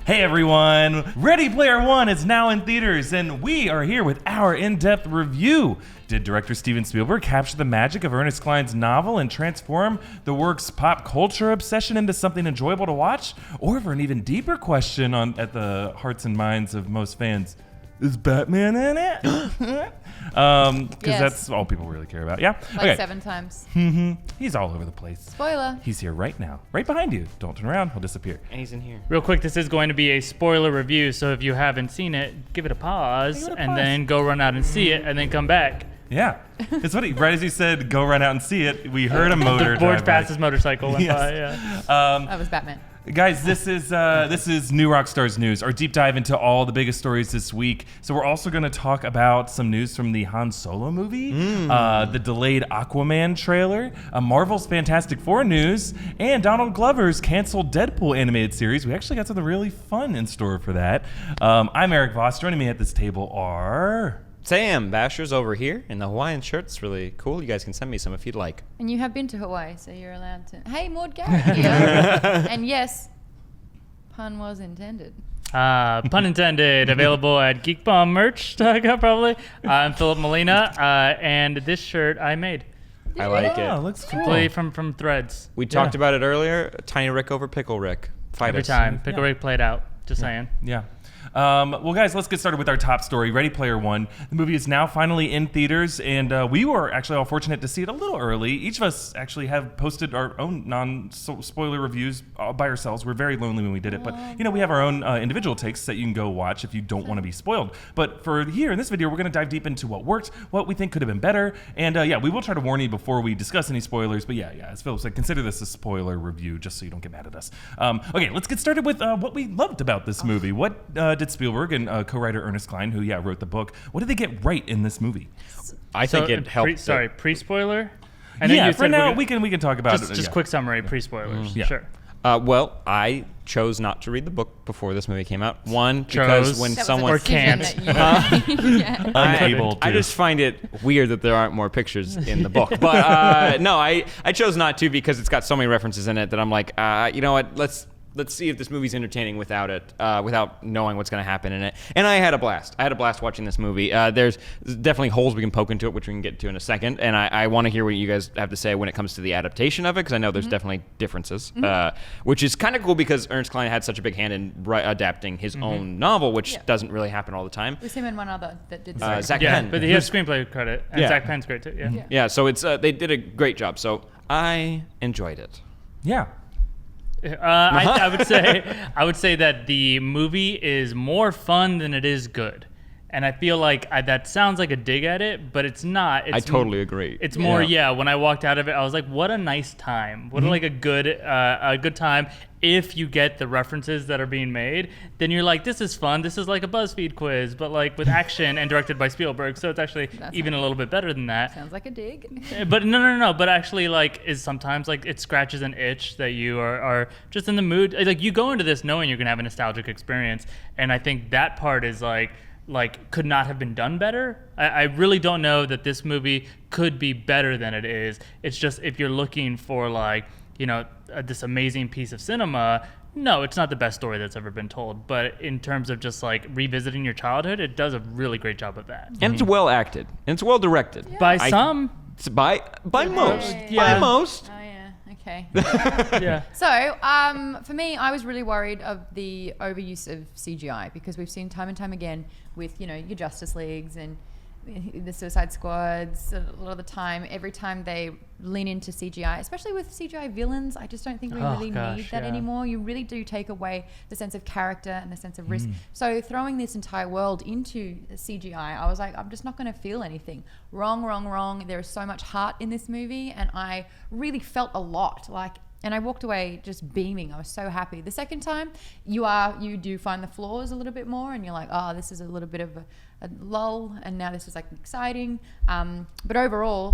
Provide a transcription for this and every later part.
Hey everyone, Ready Player One is now in theaters, and we are here with our in-depth review. Did director Steven Spielberg capture the magic of Ernest Cline's novel and transform the work's pop culture obsession into something enjoyable to watch? Or for an even deeper question at the hearts and minds of most fans, is Batman in it? Because that's all people really care about. Yeah? Like 7 times. He's all over the place. Spoiler. He's here right now, right behind you. Don't turn around, he'll disappear. And he's in here. Real quick, this is going to be a spoiler review, so if you haven't seen it, give it a pause, and then go run out and see it, and then come back. Yeah. It's funny, right as he said, go run out and see it, we heard a motor The board's drive by. fastest motorcycle went by, yeah. That was Batman. Guys, this is New Rockstars News, our deep dive into all the biggest stories this week. So we're also going to talk about some news from the Han Solo movie, the delayed Aquaman trailer, Marvel's Fantastic Four news, and Donald Glover's canceled Deadpool animated series. We actually got something really fun in store for that. I'm Erik Voss. Joining me at this table are... Sam, Bashor's over here, and the Hawaiian shirt's really cool. You guys can send me some if you'd like. And you have been to Hawaii, so you're allowed to. Hey, Maude, Garrett here. And yes, pun was intended. Pun intended. Available at Geek Bomb merch, probably. I'm Filup Molina, and this shirt I made. I like Oh, it. looks cool. Completely from Threads. We talked about it earlier. Tiny Rick over Pickle Rick. Fight Every us. time. Pickle Rick played out. Just saying. Yeah. Well, guys, let's get started with our top story, Ready Player One. The movie is now finally in theaters, and we were actually all fortunate to see it a little early. Each of us actually have posted our own non-spoiler reviews by ourselves. We're very lonely when we did it, but, we have our own individual takes that you can go watch if you don't want to be spoiled. But for here, in this video, we're going to dive deep into what worked, what we think could have been better, and we will try to warn you before we discuss any spoilers, but as Philip said, consider this a spoiler review, just so you don't get mad at us. Okay, let's get started with what we loved about this movie. What did Spielberg and co-writer Ernest Cline, who wrote the book, what did they get right in this movie? I think it helped. Pre-spoiler? For now we can talk about it. Just quick summary, pre-spoilers. Yeah. Sure. Well, I chose not to read the book before this movie came out. One, because when someone... Or can't. Unable to. I just find it weird that there aren't more pictures in the book. But no, I chose not to because it's got so many references in it that I'm like, you know what, let's see if this movie's entertaining without it, without knowing what's going to happen in it. And I had a blast. I had a blast watching this movie. There's definitely holes we can poke into it, which we can get to in a second. And I want to hear what you guys have to say when it comes to the adaptation of it, because I know there's definitely differences, which is kind of cool because Ernest Cline had such a big hand in adapting his own novel, which doesn't really happen all the time. It was him and one other that did the Zach Yeah, Penn. but he has screenplay credit, and Zach Penn's great too. Yeah, so it's they did a great job. So I enjoyed it. Yeah. I would say that the movie is more fun than it is good, and I feel like that sounds like a dig at it, but it's not. I totally agree. It's more, when I walked out of it, I was like, what a nice time. What like a good time. If you get the references that are being made, then you're like, this is fun. This is like a BuzzFeed quiz, but like with action and directed by Spielberg. So it's actually even a little bit better than that. Sounds like a dig. But no. But actually, like, is sometimes like it scratches an itch that you are just in the mood. Like you go into this knowing you're gonna have a nostalgic experience, and I think that part is like could not have been done better. I really don't know that this movie could be better than it is. It's just if you're looking for like, this amazing piece of cinema, no, it's not the best story that's ever been told. But in terms of just like revisiting your childhood, it does a really great job of that. And it's well acted. And it's well directed. Yeah. By some. By most. Yeah. By most. Oh, yeah. Okay. Yeah. So, for me, I was really worried of the overuse of CGI because we've seen time and time again with, your Justice Leagues and the Suicide Squads a lot of the time. Every time they lean into CGI, especially with CGI villains, I just don't think we really need that anymore. You really do take away the sense of character and the sense of risk. So throwing this entire world into CGI, I was like, I'm just not going to feel anything. Wrong. There is so much heart in this movie, and I really felt a lot. And I walked away just beaming. I was so happy. The second time, you do find the flaws a little bit more, and you're like, oh, this is a little bit of a lull, and now this is like exciting. But overall,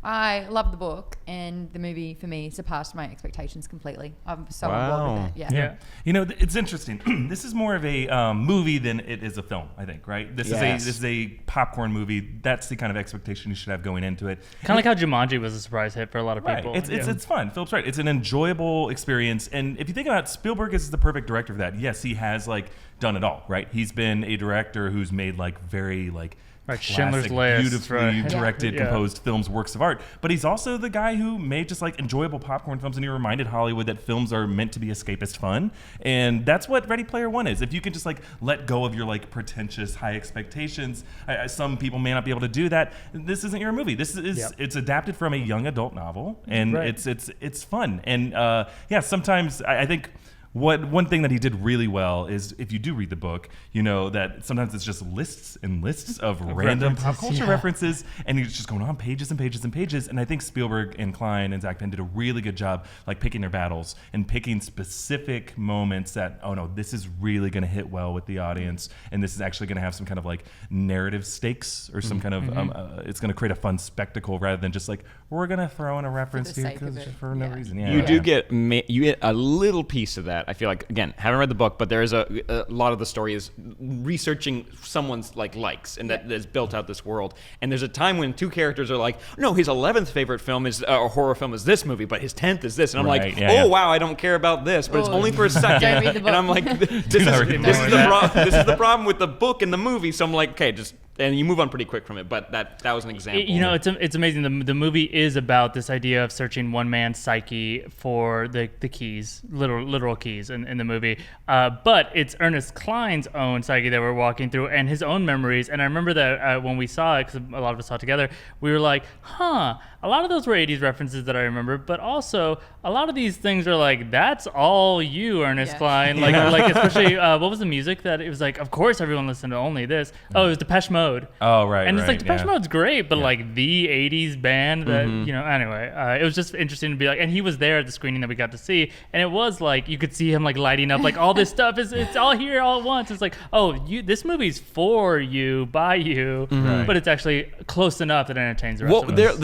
I love the book, and the movie for me surpassed my expectations completely. I'm so on board with it. Yeah. You know, it's interesting. This is more of a movie than it is a film, I think, right? This is a popcorn movie. That's the kind of expectation you should have going into it. Kind of like how Jumanji was a surprise hit for a lot of people. Right. It's fun. Philip's right. It's an enjoyable experience. And if you think about it, Spielberg is the perfect director for that. Yes, he has like done it all, right? He's been a director who's made like very like Schindler's classic, List, beautifully directed, composed films, works of art. But he's also the guy who made just like enjoyable popcorn films, and he reminded Hollywood that films are meant to be escapist fun, and that's what Ready Player One is. If you can just like let go of your like pretentious high expectations, some people may not be able to do that. This isn't your movie. This is it's adapted from a young adult novel, and it's fun. And sometimes I think. One thing that he did really well is if you do read the book, you know that sometimes it's just lists and lists of random pop culture references, and he's just going on pages and pages and pages. And I think Spielberg and Cline and Zach Penn did a really good job like picking their battles and picking specific moments that, oh no, this is really going to hit well with the audience, and this is actually going to have some kind of like narrative stakes or some kind of it's going to create a fun spectacle rather than just like we're going to throw in a reference here for no reason. You do get a little piece of that. I feel like, again, haven't read the book, but there is a lot of the story is researching someone's likes, and that has built out this world. And there's a time when two characters are like, no, his 11th favorite film is a horror film is this movie, but his 10th is this. And I'm like, wow, I don't care about this, but it's only for a second. And I'm like, this is the problem with the book and the movie. So I'm like, okay, and you move on pretty quick from it, but that was an example. You know, it's amazing. The movie is about this idea of searching one man's psyche for the keys, literal keys in the movie. But it's Ernest Cline's own psyche that we're walking through and his own memories. And I remember that when we saw it, because a lot of us saw it together, we were like, a lot of those were 80s references that I remember, but also a lot of these things are like, that's all you, Ernest Cline. Like especially, what was the music that it was like, of course everyone listened to only this. Oh, it was Depeche Mode. Oh, right. And it's like Depeche Mode's great, but like the 80s band that, anyway, it was just interesting to be like, and he was there at the screening that we got to see. And it was like, you could see him like lighting up, like all this stuff it's all here all at once. It's like, this movie's for you, by you, but it's actually close enough that it entertains the rest of us.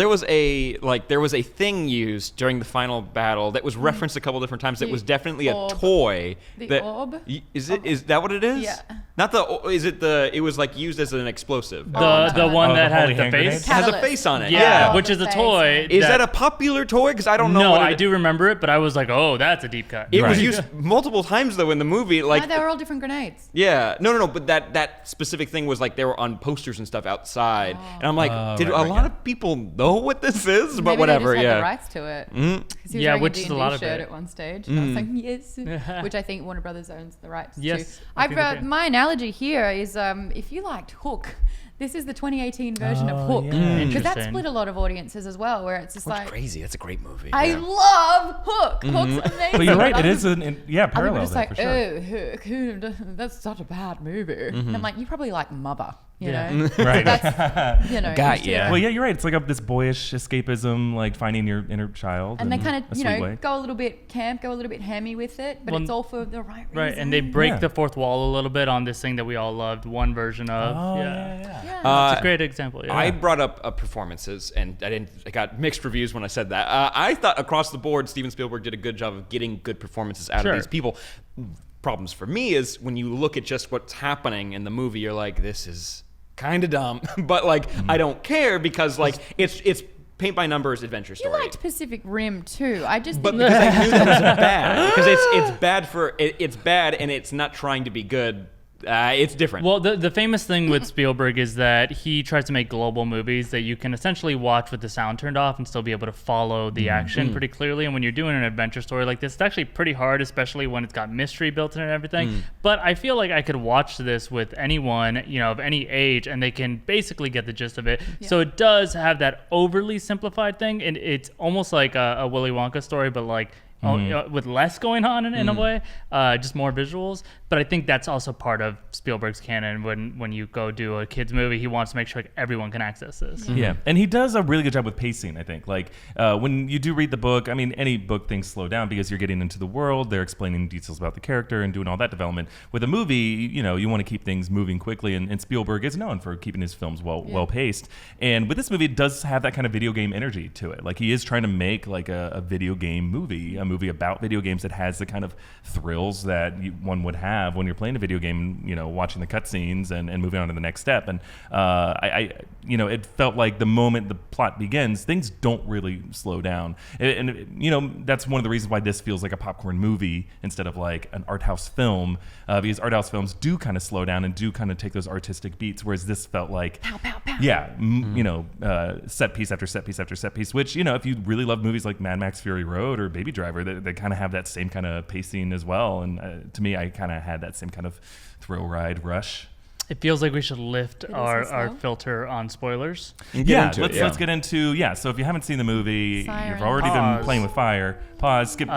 There was a thing used during the final battle that was referenced a couple different times that was definitely a toy. The orb? Is that what it is? Yeah. Not it was like used as an explosive. The one that has the face? Has a face on it. Yeah, which is a toy. Is that a popular toy? Because I don't know. No, I do remember it, but I was like, oh, that's a deep cut. It was used multiple times, though, in the movie. Like, they were all different grenades. Yeah. No. But that specific thing was like they were on posters and stuff outside. And I'm like, did a lot of people know what this is? But maybe whatever, they just had the rights to it. He was which is a lot of shirt it. At one stage. And I was like, yes. Which I think Warner Brothers owns the rights to. My analogy here is if you liked Hook, this is the 2018 version of Hook. Because that split a lot of audiences as well, where it's just Hook's like... crazy. That's a great movie. I love Hook. Hook's amazing. But you're right. It is parallel just there, like, for sure. Hook, that's such a bad movie. And I'm like, you probably like Mother. You know? Right. That's, Got you. Well, yeah, you're right. It's like this boyish escapism, like finding your inner child. And they kind of, of, go a little bit camp, go a little bit hammy with it, but it's all for the right reason. Right, and they break the fourth wall a little bit on this thing that we all loved, one version of. Oh, yeah. It's a great example. Yeah. I brought up performances, and I got mixed reviews when I said that. I thought across the board, Steven Spielberg did a good job of getting good performances out of these people. Problems for me is when you look at just what's happening in the movie, you're like, this is kind of dumb, but like I don't care because like it's paint by numbers adventure story. You liked Pacific Rim too. I just but because I knew that was bad because it's bad and it's not trying to be good. It's different. Well, the famous thing with Spielberg is that he tries to make global movies that you can essentially watch with the sound turned off and still be able to follow the action pretty clearly. And when you're doing an adventure story like this, it's actually pretty hard, especially when it's got mystery built in and everything. But I feel like I could watch this with anyone, of any age, and they can basically get the gist of it. Yeah. So it does have that overly simplified thing, and it's almost like a Willy Wonka story, but like with less going on in a way, just more visuals. But I think that's also part of Spielberg's canon. When you go do a kids movie, he wants to make sure like everyone can access this. Yeah, and he does a really good job with pacing, I think. Like when you do read the book, I mean, any book things slow down because you're getting into the world, they're explaining details about the character and doing all that development. With a movie, you know, you want to keep things moving quickly, and Spielberg is known for keeping his films well paced. And with this movie, it does have that kind of video game energy to it. Like he is trying to make like a video game movie, a movie about video games that has the kind of thrills that one would have when you're playing a video game, you know, watching the cutscenes and moving on to the next step. And you know, it felt like the moment the plot begins, things don't really slow down. And you know, that's one of the reasons why this feels like a popcorn movie instead of like an art house film, because art house films do kind of slow down and do kind of take those artistic beats, whereas this felt like Pow, pow, pow. you know, set piece after set piece after set piece, which, you know, if you really love movies like Mad Max Fury Road or Baby Driver, they kind of have that same kind of pacing as well. And to me, I kind of had that same kind of thrill ride rush. It feels like we should lift It our isn't slow. filter on spoilers. Let's get into So if you haven't seen the movie, Siren. you've already Pause. been playing with fire. Pause. Skip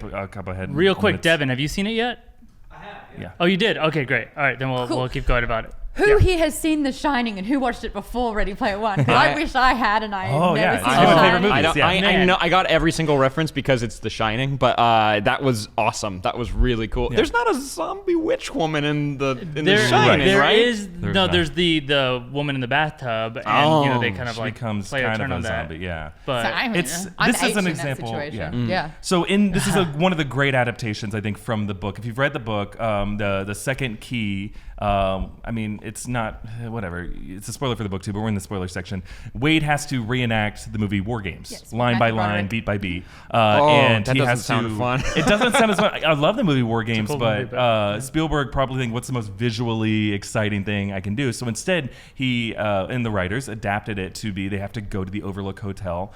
a couple ahead. Real quick, minutes. Devin, have you seen it yet? I have. Yeah. Oh, you did? Okay, great. All right, then Cool. we'll keep going about it. Who here has seen The Shining and who watched it before Ready Player One? 'Cause I wish I had, and I Oh, never yeah, seen it's The one of my Shining. favorite movies. I Man. know I got every single reference because it's The Shining, but that was awesome. That was really cool. Yeah. There's not a zombie witch woman in the There, Shining, there right? is There's no. not. There's the woman in the bathtub, and you know they kind of She like becomes play a kind turn of on a that. zombie. Yeah. But So I'm This H is an in that example. situation. Yeah. So this is one of the great adaptations, I think, from the book. If you've read the book, the second key. I mean, it's not whatever. It's a spoiler for the book too, but we're in the spoiler section. Wade has to reenact the movie War Games, Yes, line by Matthew line, Broderick. beat by beat. That he doesn't has sound to. fun. It doesn't sound as fun. I love the movie War Games, cool but movie, but- Spielberg probably think what's the most visually exciting thing I can do. So instead, he and the writers adapted it to be they have to go to the Overlook Hotel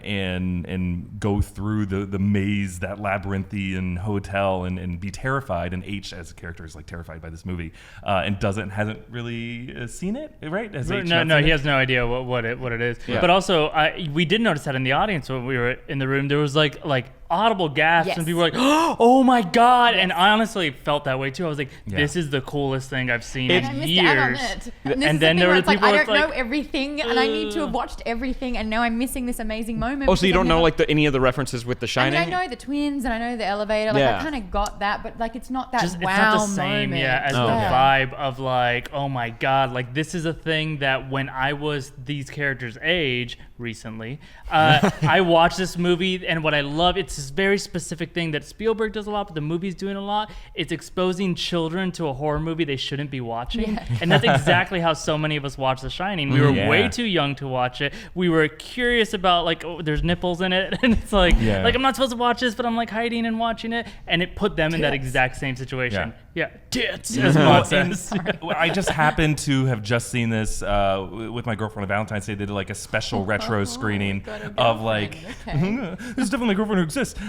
and go through the maze, that labyrinthian hotel, and be terrified. And H as a character is like terrified by this movie and hasn't really seen it, right? Has H not No, seen he it? has no idea what it is. Yeah. But also, we did notice that in the audience when we were in the room, there was like audible gasps, Yes. and people were like, "Oh my god!" And I honestly felt that way too. I was like, Yeah. "This is the coolest thing I've seen And I in missed years." out on it. And, this And is then the there thing were where the it's like, people I that's don't know like, everything, and I need to have watched everything, and now I'm missing this amazing moment. Oh, so you because don't I've know never- like any of the references with The I Shining? mean, I know the twins, and I know the elevator. Like, Yeah. I kind of got that, but like, it's not that Just, wow it's not the same, moment. as Oh. the Yeah. vibe of like, oh my god, like this is a thing that when I was these characters' age recently, I watched this movie, and what I love, it's this very specific thing that Spielberg does a lot, but the movie's doing a lot. It's exposing children to a horror movie they shouldn't be watching, Yeah. and that's exactly how so many of us watch The Shining. We were Yeah. way too young to watch it. We were curious about like, oh, there's nipples in it, and it's like, Yeah. like I'm not supposed to watch this, but I'm like hiding and watching it, and it put them in that Tits. exact same situation. Yeah. Yeah, tits, as Well, Maude and says. I just happened to have just seen this with my girlfriend on Valentine's Day. They did like a special retro screening got a of like, girlfriend, this is definitely my girlfriend who exists.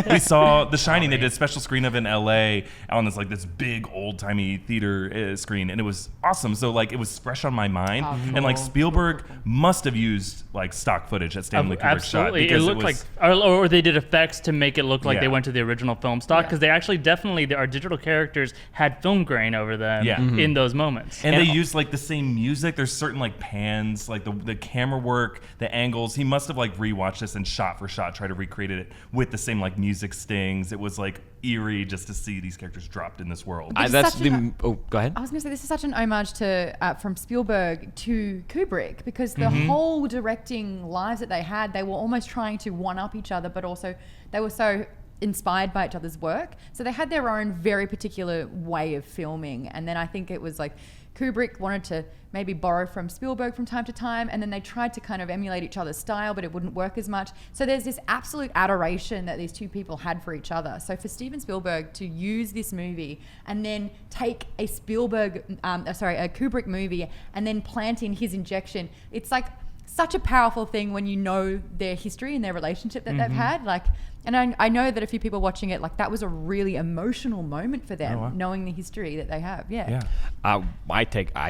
We saw The Shining. They did a special screen of it in LA on this big old timey theater screen, and it was awesome. So like it was fresh on my mind, and like Spielberg must have used like stock footage that Stanley Kubrick shot Absolutely, it because looked was, like, or they did effects to make it look like they Yeah. went to the original film stock Yeah. because they actually definitely our digital characters had film grain over them Yeah. in those moments. And they use like the same music. There's certain like pans, like the camera work, the angles. He must have like rewatched this and shot for shot tried to recreate it with the same like music stings. It was like eerie just to see these characters dropped in this world. It's That's such the. an- Oh, go ahead. I was going to say this is such an homage to from Spielberg to Kubrick because the whole directing lives that they had, they were almost trying to one up each other, but also they were so inspired by each other's work. So they had their own very particular way of filming. And then I think it was like Kubrick wanted to maybe borrow from Spielberg from time to time, and then they tried to kind of emulate each other's style, but it wouldn't work as much. So there's this absolute adoration that these two people had for each other. So for Steven Spielberg to use this movie and then take a Kubrick movie and then plant in his injection, it's like such a powerful thing when you know their history and their relationship that they've had. Like, And I know that a few people watching it, like that was a really emotional moment for them, knowing the history that they have. Yeah. I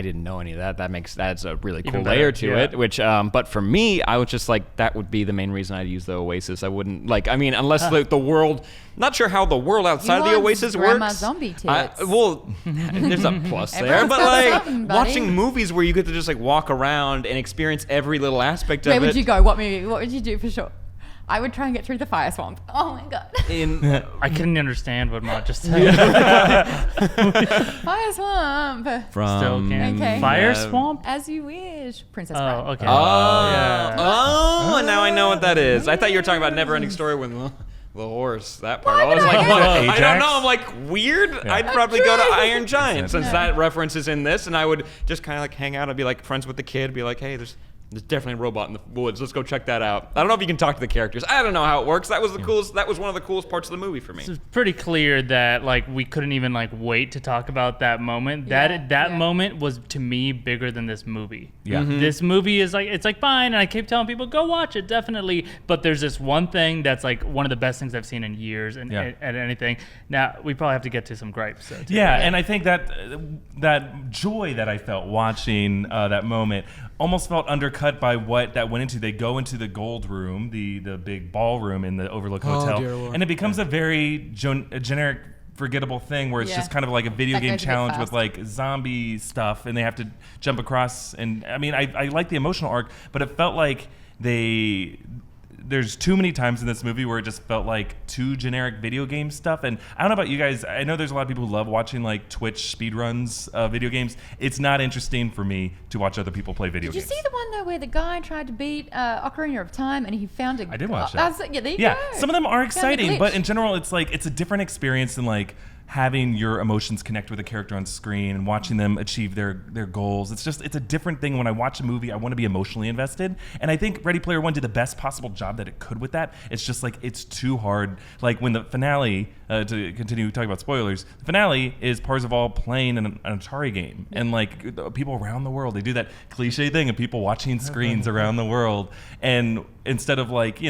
didn't know any of that. That's a really cool Even layer better, to it. Which, but for me, I was just like, that would be the main reason I'd use the Oasis. I wouldn't unless the world. Not sure how the world outside of the Oasis Grandma works. Zombie tits. There's a plus there, Everyone's but got like something, buddy. watching movies where you get to just like walk around and experience every little aspect Where of it. would you go? What movie? What would you do for sure? I would try and get through the fire swamp. Oh my god. I couldn't understand what Maude just said. Fire swamp. Still can. Okay. Fire swamp? As you wish. Princess Bride. Oh, okay. Oh, Yeah. and now I know what that is. I thought you were talking about Neverending Story when the horse, that part. Why I was would like, I- what? I Ajax? don't know. I'm like, weird. I'd probably go to Iron Giant since Yeah. that reference is in this, and I would just kind of like hang out and be like friends with the kid, be like, hey, there's definitely a robot in the woods. Let's go check that out. I don't know if you can talk to the characters. I don't know how it works. That was the coolest. That was one of the coolest parts of the movie for me. It's pretty clear that like we couldn't even like wait to talk about that moment. That moment was to me bigger than this movie. Yeah. This movie is like it's like fine, and I keep telling people go watch it definitely. But there's this one thing that's like one of the best things I've seen in years and at anything. Now we probably have to get to some gripes. So, too. Yeah, and I think that that joy that I felt watching that moment almost felt undercut by what that went into. They go into the gold room, the big ballroom in the Overlook Hotel, dear Lord. and it becomes a very generic, forgettable thing where it's just kind of like a video That game goes a bit challenge with fast. like zombie stuff, and they have to jump across. And I mean, I like the emotional arc, but it felt like there's too many times in this movie where it just felt like too generic video game stuff. And I don't know about you guys. I know there's a lot of people who love watching like Twitch speedruns of video games. It's not interesting for me to watch other people play video Did you games. see the one though where the guy tried to beat Ocarina of Time and he found a? I did watch that. Yeah, there you Yeah, go. some of them are Found a exciting, but glitch. in general, it's like it's a different experience than like having your emotions connect with a character on screen and watching them achieve their goals. It's a different thing. When I watch a movie, I want to be emotionally invested, and I think Ready Player One did the best possible job that it could with that. It's just like it's too hard. Like when the finale, to continue talking about spoilers, the finale is Parzival playing an Atari game, and like the people around the world, they do that cliche thing of people watching screens around the world, and instead of like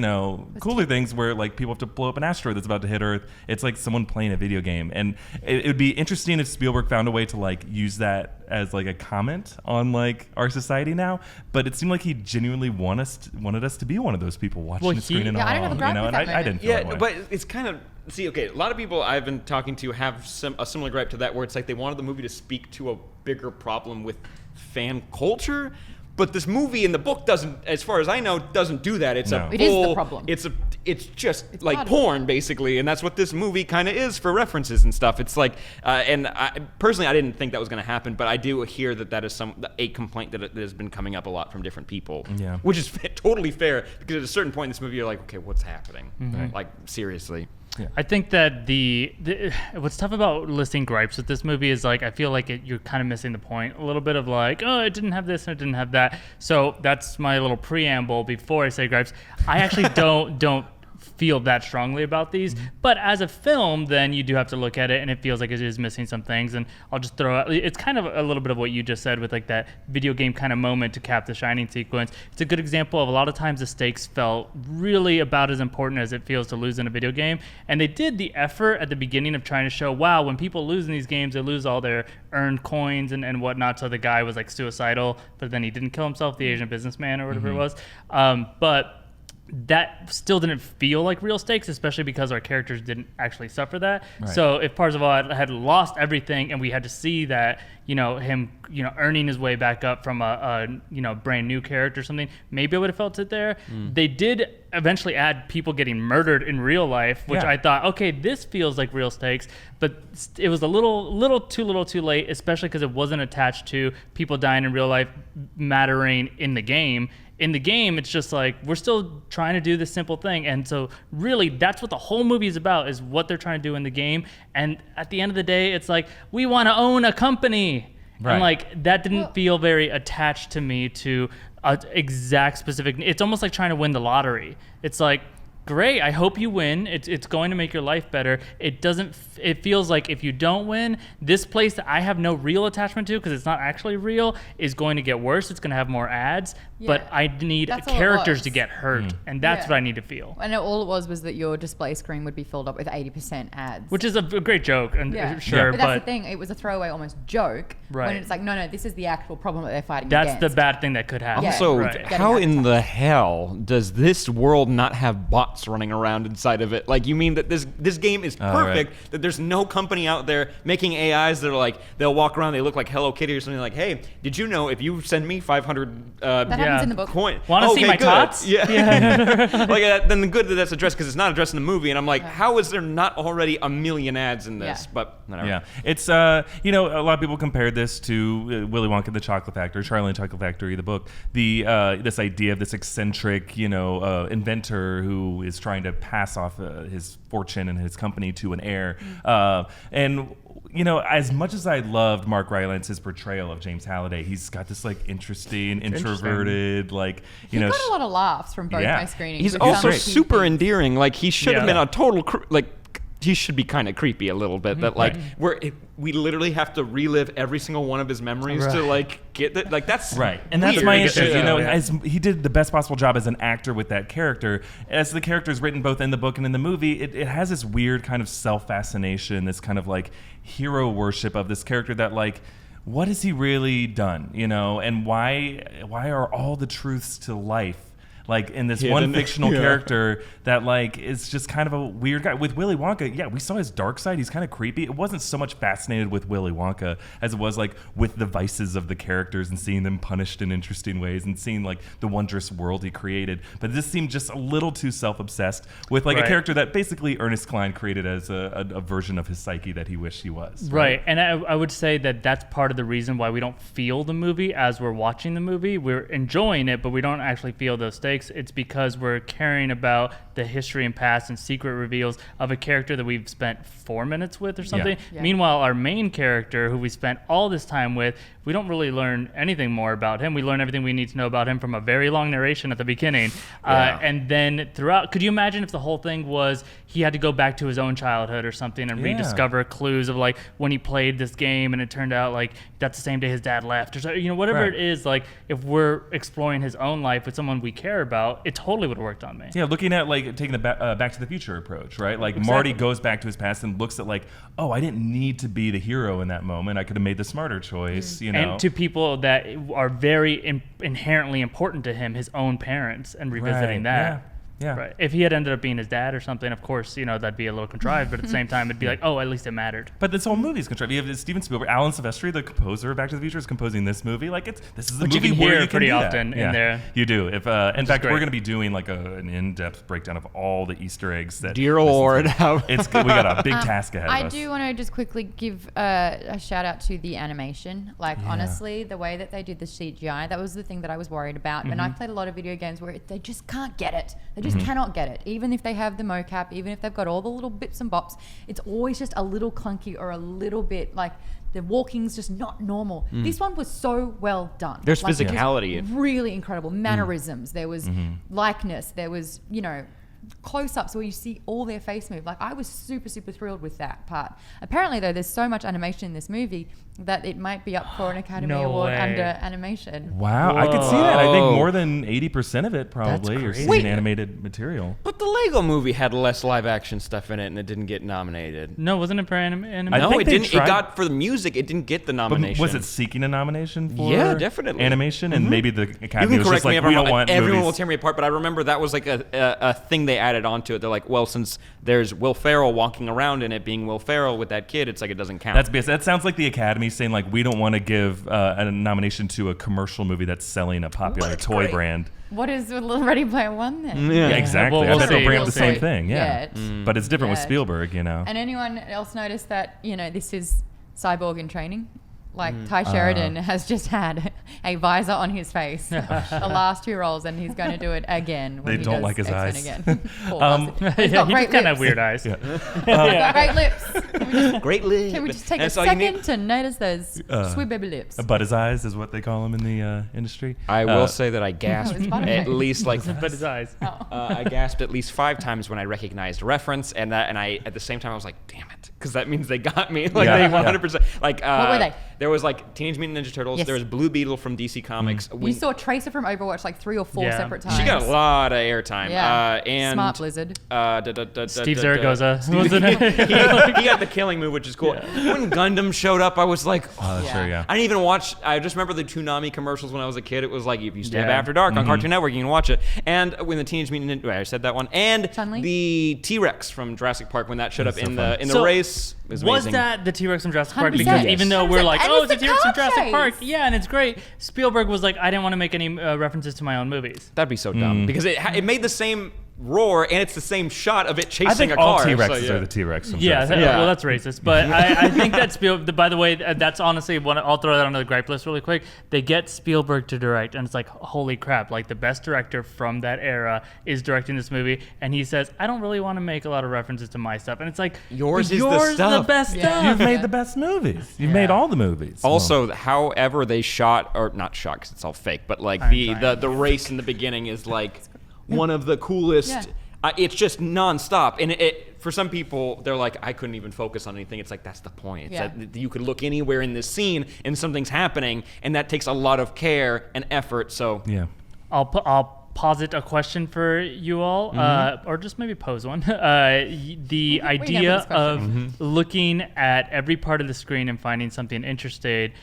cooler things where like people have to blow up an asteroid that's about to hit Earth, it's like someone playing a video game. And it would be interesting if Spielberg found a way to like use that as like a comment on like our society now, but it seemed like he genuinely wanted us to be one of those people watching the screen and all. I don't have a gripe with and that I didn't feel that way. But it's kind of a lot of people I've been talking to have a similar gripe to that, where it's like they wanted the movie to speak to a bigger problem with fan culture. But this movie in the book doesn't, as far as I know, doesn't do that. It's No. It is the problem. It's just It's like part of porn, basically, and that's what this movie kind of is for references and stuff. It's like, and personally, I didn't think that was going to happen, but I do hear that is a complaint that has been coming up a lot from different people. Yeah. Which is totally fair, because at a certain point in this movie, you're like, okay, what's happening? Like, seriously. I think that the what's tough about listing gripes with this movie is like I feel like you're kind of missing the point a little bit of like, oh, it didn't have this and it didn't have that. So that's my little preamble before I say gripes. I actually don't feel that strongly about these, but as a film, then you do have to look at it, and it feels like it is missing some things. And I'll just throw out, it's kind of a little bit of what you just said with like that video game kind of moment to cap the Shining sequence. It's a good example of a lot of times the stakes felt really about as important as it feels to lose in a video game, and they did the effort at the beginning of trying to show, wow, when people lose in these games, they lose all their earned coins and whatnot. So the guy was like suicidal, but then he didn't kill himself, the Asian businessman or whatever it was. But that still didn't feel like real stakes, especially because our characters didn't actually suffer that. Right. So if Parzival had lost everything and we had to see that, him, earning his way back up from a brand new character or something, maybe I would have felt it there. They did eventually add people getting murdered in real life, which I thought, okay, this feels like real stakes, but it was a little too late, especially because it wasn't attached to people dying in real life mattering in the game. In the game, it's just like we're still trying to do this simple thing, and so really that's what the whole movie is about, is what they're trying to do in the game. And at the end of the day, it's like we want to own a company, Right. and like that didn't feel very attached to me to an exact specific. It's almost like trying to win the lottery. It's like great. I hope you win. It's going to make your life better. It feels like if you don't win, this place that I have no real attachment to because it's not actually real is going to get worse. It's going to have more ads, but I need characters to get hurt, and that's what I need to feel. And all it was that your display screen would be filled up with 80% ads, which is a great joke, and sure. But that's the thing. It was a throwaway, almost joke. Right. When it's like, no, this is the actual problem that they're fighting That's against. the bad thing that could happen. Also, how in the hell does this world not have bots running around inside of it? Like, you mean that this game is perfect, that there's no company out there making AIs that are like, they'll walk around, they look like Hello Kitty or something, like, hey, did you know if you send me 500 that happens in the book. Want to see my tots? Yeah. Like, then the good that that's addressed, because it's not addressed in the movie, and I'm like, how is there not already a million ads in this? But whatever. Yeah, it's a lot of people compared this to Willy Wonka and the Chocolate Factory, Charlie and the Chocolate Factory, the book. This idea of this eccentric, inventor who is trying to pass off his fortune and his company to an heir. And as much as I loved Mark Rylance's portrayal of James Halliday, he's got this interesting, introverted, He got a lot of laughs from both my screenings. He's also super endearing. Like, he should have been a total he should be kind of creepy a little bit. That we literally have to relive every single one of his memories to get that. Like, that's right. And that's my issue. As he did the best possible job as an actor with that character. As the character is written both in the book and in the movie, it has this weird kind of self-fascination, this kind of hero worship of this character that what has he really done? And why are all the truths to life in this one fictional character that is just kind of a weird guy? With Willy Wonka, we saw his dark side. He's kind of creepy. It wasn't so much fascinated with Willy Wonka as it was with the vices of the characters and seeing them punished in interesting ways and seeing the wondrous world he created. But this seemed just a little too self-obsessed with a character that basically Ernest Cline created as a version of his psyche that he wished he was. Right. And I would say that that's part of the reason why we don't feel the movie as we're watching the movie. We're enjoying it, but we don't actually feel those stakes. It's because we're caring about the history and past and secret reveals of a character that we've spent 4 minutes with or something. Yeah. Meanwhile, our main character, who we spent all this time with, we don't really learn anything more about him. We learn everything we need to know about him from a very long narration at the beginning. And then throughout, could you imagine if the whole thing was he had to go back to his own childhood or something and rediscover clues of when he played this game and it turned out that's the same day his dad left, or so, whatever it is. If we're exploring his own life with someone we care about, it totally would have worked on me. Yeah, looking at taking the Back to the Future approach, right? Marty goes back to his past and looks at I didn't need to be the hero in that moment. I could have made the smarter choice. And to people that are very inherently important to him, his own parents, and revisiting that. Yeah. Right. If he had ended up being his dad or something, of course, that'd be a little contrived, but at the same time, it'd be at least it mattered. But this whole movie's contrived. You have Steven Spielberg, Alan Silvestri, the composer of Back to the Future, is composing this movie. This is the movie you can where hear you can pretty do often that. in there. You do. In fact, we're going to be doing an in-depth breakdown of all the Easter eggs. Dear Lord, we got a big task ahead of us. I do want to just quickly give a shout out to the animation. Honestly, the way that they did the CGI, that was the thing that I was worried about. And I've played a lot of video games where they just can't get it. They just cannot get it. Even if they have the mocap, even if they've got all the little bits and bops, it's always just a little clunky or a little bit the walking's just not normal. This one was so well done. There's physicality. Really incredible. Mannerisms. There was likeness. There was, close-ups where you see all their face move. I was super, super thrilled with that part. Apparently, though, there's so much animation in this movie that it might be up for an Academy Award under animation. Wow, I could see that. I think more than 80% of it probably are seeing animated material. But the Lego movie had less live-action stuff in it, and it didn't get nominated. No, wasn't it for animation? No, it didn't. It got for the music. It didn't get the nomination. But was it seeking a nomination for definitely animation? And maybe the Academy was just we don't want everyone movies. will tear me apart, but I remember that was a thing they added onto it. They're since there's Will Ferrell walking around in it being Will Ferrell with that kid, it's it doesn't count. That's BS. That sounds like the Academy saying we don't want to give a nomination to a commercial movie that's selling a popular toy brand. What is Ready Player One then? Yeah, exactly. We'll I bet they'll bring up see. the same thing. Yeah, Yeah. But it's different with Spielberg, And anyone else notice that this is Cyborg in training? Ty Sheridan has just had a visor on his face. The last 2 roles, and he's going to do it again. When They he don't does like his X-Men eyes. Again. Poor bastard. He's Yeah, got he great just kind of lips. weird eyes. Yeah. He's got great lips. Great lips. Can we just take And a that's all you need. second to notice those sweet baby lips? But his eyes is what they call him in the industry. I will say that I gasped it's funny. at least like But his eyes. I gasped at least 5 times when I recognized reference, and I at the same time I was like, damn it, because that means they got me. Like Yeah. they 100%. Like What were they? There was like Teenage Mutant Ninja Turtles. Yes. There was Blue Beetle from DC Comics. You saw Tracer from Overwatch like 3 or 4 Yeah. separate times. She got a lot of airtime. Yeah. And Smart Blizzard. Steve Zaragoza. Wasn't it? he got the killing move, which is cool. When Gundam showed up, I was like, oh, Sure, yeah. I didn't even watch. I just remember the Toonami commercials when I was a kid. It was like, if you stay up Yeah. after dark on Cartoon Network, you can watch it. And when the Teenage Mutant Ninja, I said that one. And Chun-Li? the T-Rex from Jurassic Park when that showed up That's so in fun. the So, race. It was Was amazing. that the T-Rex from Jurassic Park? 100%. Because Yes. even though we're like, And oh, it's it's a the T-Rex from car Jurassic chase. Park. Yeah, and it's great. Spielberg was like, I didn't want to make any references to my own movies. That'd be so dumb because it made the same roar and it's the same shot of it chasing I think a all car. T-Rexes so, yeah. are the T-Rex from Yeah, Jurassic Yeah. well, that's racist. But I think that Spielberg, by the way, that's honestly one. I'll throw that on the gripe list really quick. They get Spielberg to direct, and it's like, holy crap, like the best director from that era is directing this movie. And he says, I don't really want to make a lot of references to my stuff. And it's like, Yours but is the yours stuff. best Yeah. stuff. You've made the best movies. You've made all the movies. Also, however they shot, or not shot because it's all fake, but like I'm the trying. race in the beginning is like one of the coolest. Yeah. It's just nonstop, and it for some people they're like, I couldn't even focus on anything. It's like that's the point. It's Yeah. that you could look anywhere in this scene and something's happening, and that takes a lot of care and effort. So yeah. I'll posit a question for you all, or just maybe pose one. The Where are you going idea with this question? of looking at every part of the screen and finding something interesting,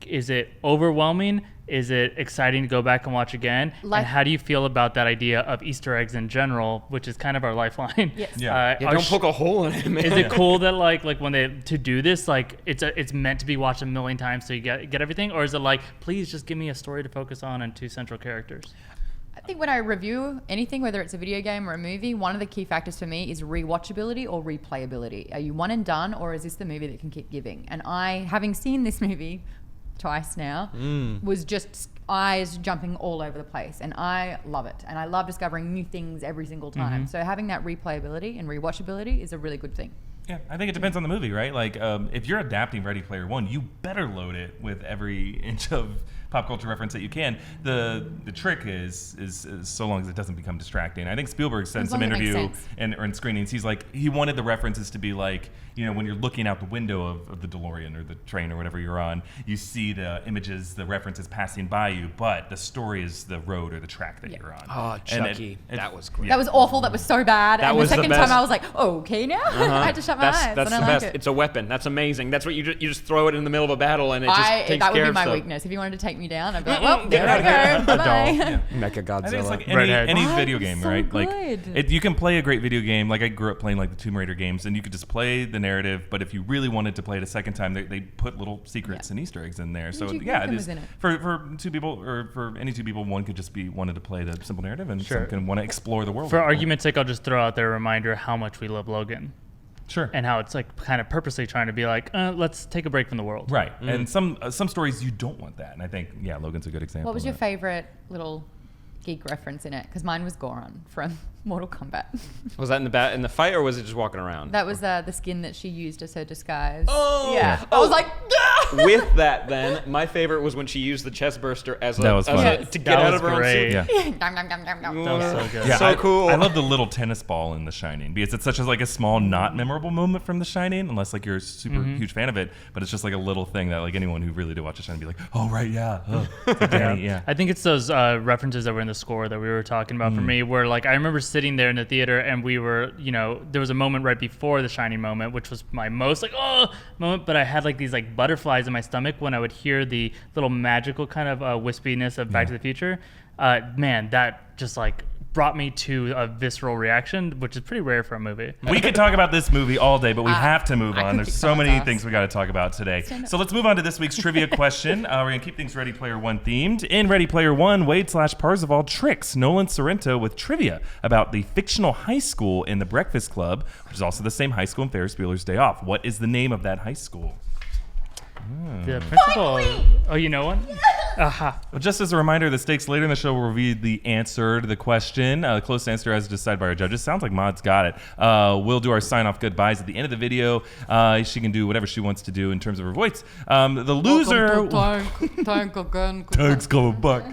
is it overwhelming? Is it exciting to go back and watch again? Like- And how do you feel about that idea of Easter eggs in general, which is kind of our lifeline? Yes. Yeah. yeah, don't poke a hole in it, man. Is it cool that like when they to do this, like it's meant to be watched a million times so you get everything, or is it like, please just give me a story to focus on and 2 central characters? I think when I review anything, whether it's a video game or a movie, one of the key factors for me is rewatchability or replayability. Are you one and done, or is this the movie that can keep giving? And I, having seen this movie twice now, was just eyes jumping all over the place, and I love it. And I love discovering new things every single time. So having that replayability and rewatchability is a really good thing. Yeah, I think it depends on the movie, right? Like, if you're adapting Ready Player One, you better load it with every inch of pop culture reference that you can. The trick is so long as it doesn't become distracting. I think Spielberg said in As some long as it makes interview sense. or in screenings, he's like, he wanted the references to be like, you know, when you're looking out the window of the DeLorean or the train or whatever you're on, you see the images, the references passing by you, but the story is the road or the track that you're on. Oh, And Chucky, that was great. That was awful. That was so bad. That and was the the second best. time I was like, okay, now I had to shut my eyes. That's and I the like best. it. It's a weapon. That's amazing. That's what you just throw it in the middle of a battle and it just takes that would care be of my stuff. weakness. If you wanted to take me down, I'd be like, well, Get there out we of go. here. Bye-bye. Yeah. Mecha Godzilla. I think it's like Redhead. any Why? video game, So right? good. Like, you can play a great video game. Like, I grew up playing like the Tomb Raider games, and you could just play the narrative. But if you really wanted to play it a second time, they put little secrets and Easter eggs in there. So Duke yeah, Nukem it was is, in it. for 2 people or for any 2 people, one could just be wanted to play the simple narrative, and Sure. some can want to explore the world. For a little. argument's sake, I'll just throw out there a reminder how much we love Logan sure. and how it's like kind of purposely trying to be like, let's take a break from the world. Right, and some stories you don't want that, and I think Logan's a good example. What was of your that. favorite little geek reference in it? Because mine was Goron from Mortal Kombat. Was that in the fight or was it just walking around? That was the skin that she used as her disguise. Oh! Yeah. Oh. I was like, With that, then my favorite was when she used the chest burster as That was fun. to get That out was of her own great. suit. Yeah. dum, dum, dum, dum, dum. That was so good. Yeah, So cool. I love the little tennis ball in The Shining because it's such a small, not memorable moment from The Shining, unless like you're a super huge fan of it. But it's just like a little thing that like anyone who really did watch The Shining would be like, oh right, yeah, it's like Danny, yeah. I think it's those references that were in the score that we were talking about for me, where like I remember sitting there in the theater and we were, there was a moment right before the Shining moment, which was my most like moment, but I had like these like butterflies in my stomach when I would hear the little magical kind of wispiness of Back to the Future. Man, that just like brought me to a visceral reaction, which is pretty rare for a movie. We could talk about this movie all day, but we have to move I on. could There's kick so someone's many ass. things we got to talk about today. Stand up. So let's move on to this week's trivia question. We're going to keep things Ready Player One themed. In Ready Player One, Wade/Parzival tricks Nolan Sorrento with trivia about the fictional high school in The Breakfast Club, which is also the same high school in Ferris Bueller's Day Off. What is the name of that high school? The principal. Oh, you know one? Well, just as a reminder, the stakes later in the show will reveal the answer to the question. The close answer as decided by our judges. Sounds like Maude's got it. We'll do our sign-off goodbyes at the end of the video. She can do whatever she wants to do in terms of her voice. The loser... Tank again. Tank's coming back.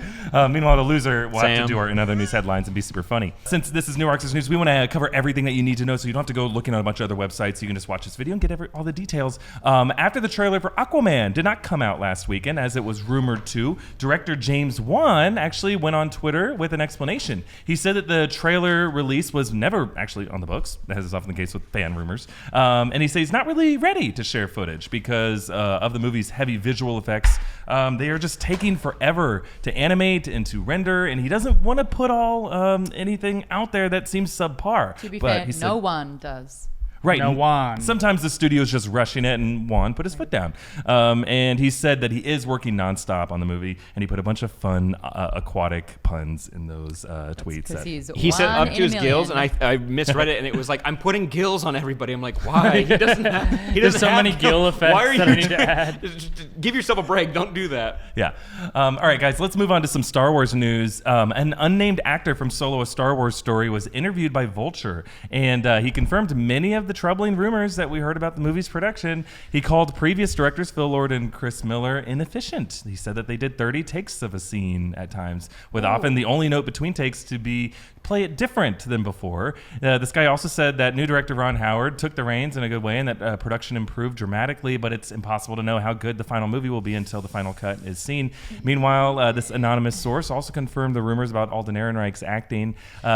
Meanwhile, the loser will have Sam. to do our in other news headlines and be super funny. Since this is New Rockstars News, we want to cover everything that you need to know, so you don't have to go looking at a bunch of other websites. You can just watch this video and get all the details. After the trailer for Aquaman did not come out last weekend, as it was rumored to, director James Wan actually went on Twitter with an explanation. He said that the trailer release was never actually on the books, as is often the case with fan rumors. And he says he's not really ready to share footage because of the movie's heavy visual effects. They are just taking forever to animate and to render, and he doesn't want to put all anything out there that seems subpar. To be But fair, he said- no one does. Right. No Juan. Sometimes the studio's just rushing it, and Juan put his foot down. And he said that he is working nonstop on the movie, and he put a bunch of fun aquatic puns in those tweets. Because He said one up to in a his gills, million. and I misread it, and it was like, I'm putting gills on everybody. I'm like, why? He doesn't There's so have many gill effects Why are that you I need to add. Give yourself a break. Don't do that. Yeah. All right, guys, let's move on to some Star Wars news. An unnamed actor from Solo: A Star Wars Story was interviewed by Vulture, and he confirmed many of the troubling rumors that we heard about the movie's production. He called previous directors Phil Lord and Chris Miller inefficient. He said that they did 30 takes of a scene at times, with often the only note between takes to be play it different than before. This guy also said that new director Ron Howard took the reins in a good way and that production improved dramatically, but it's impossible to know how good the final movie will be until the final cut is seen. Meanwhile, this anonymous source also confirmed the rumors about Alden Ehrenreich's acting,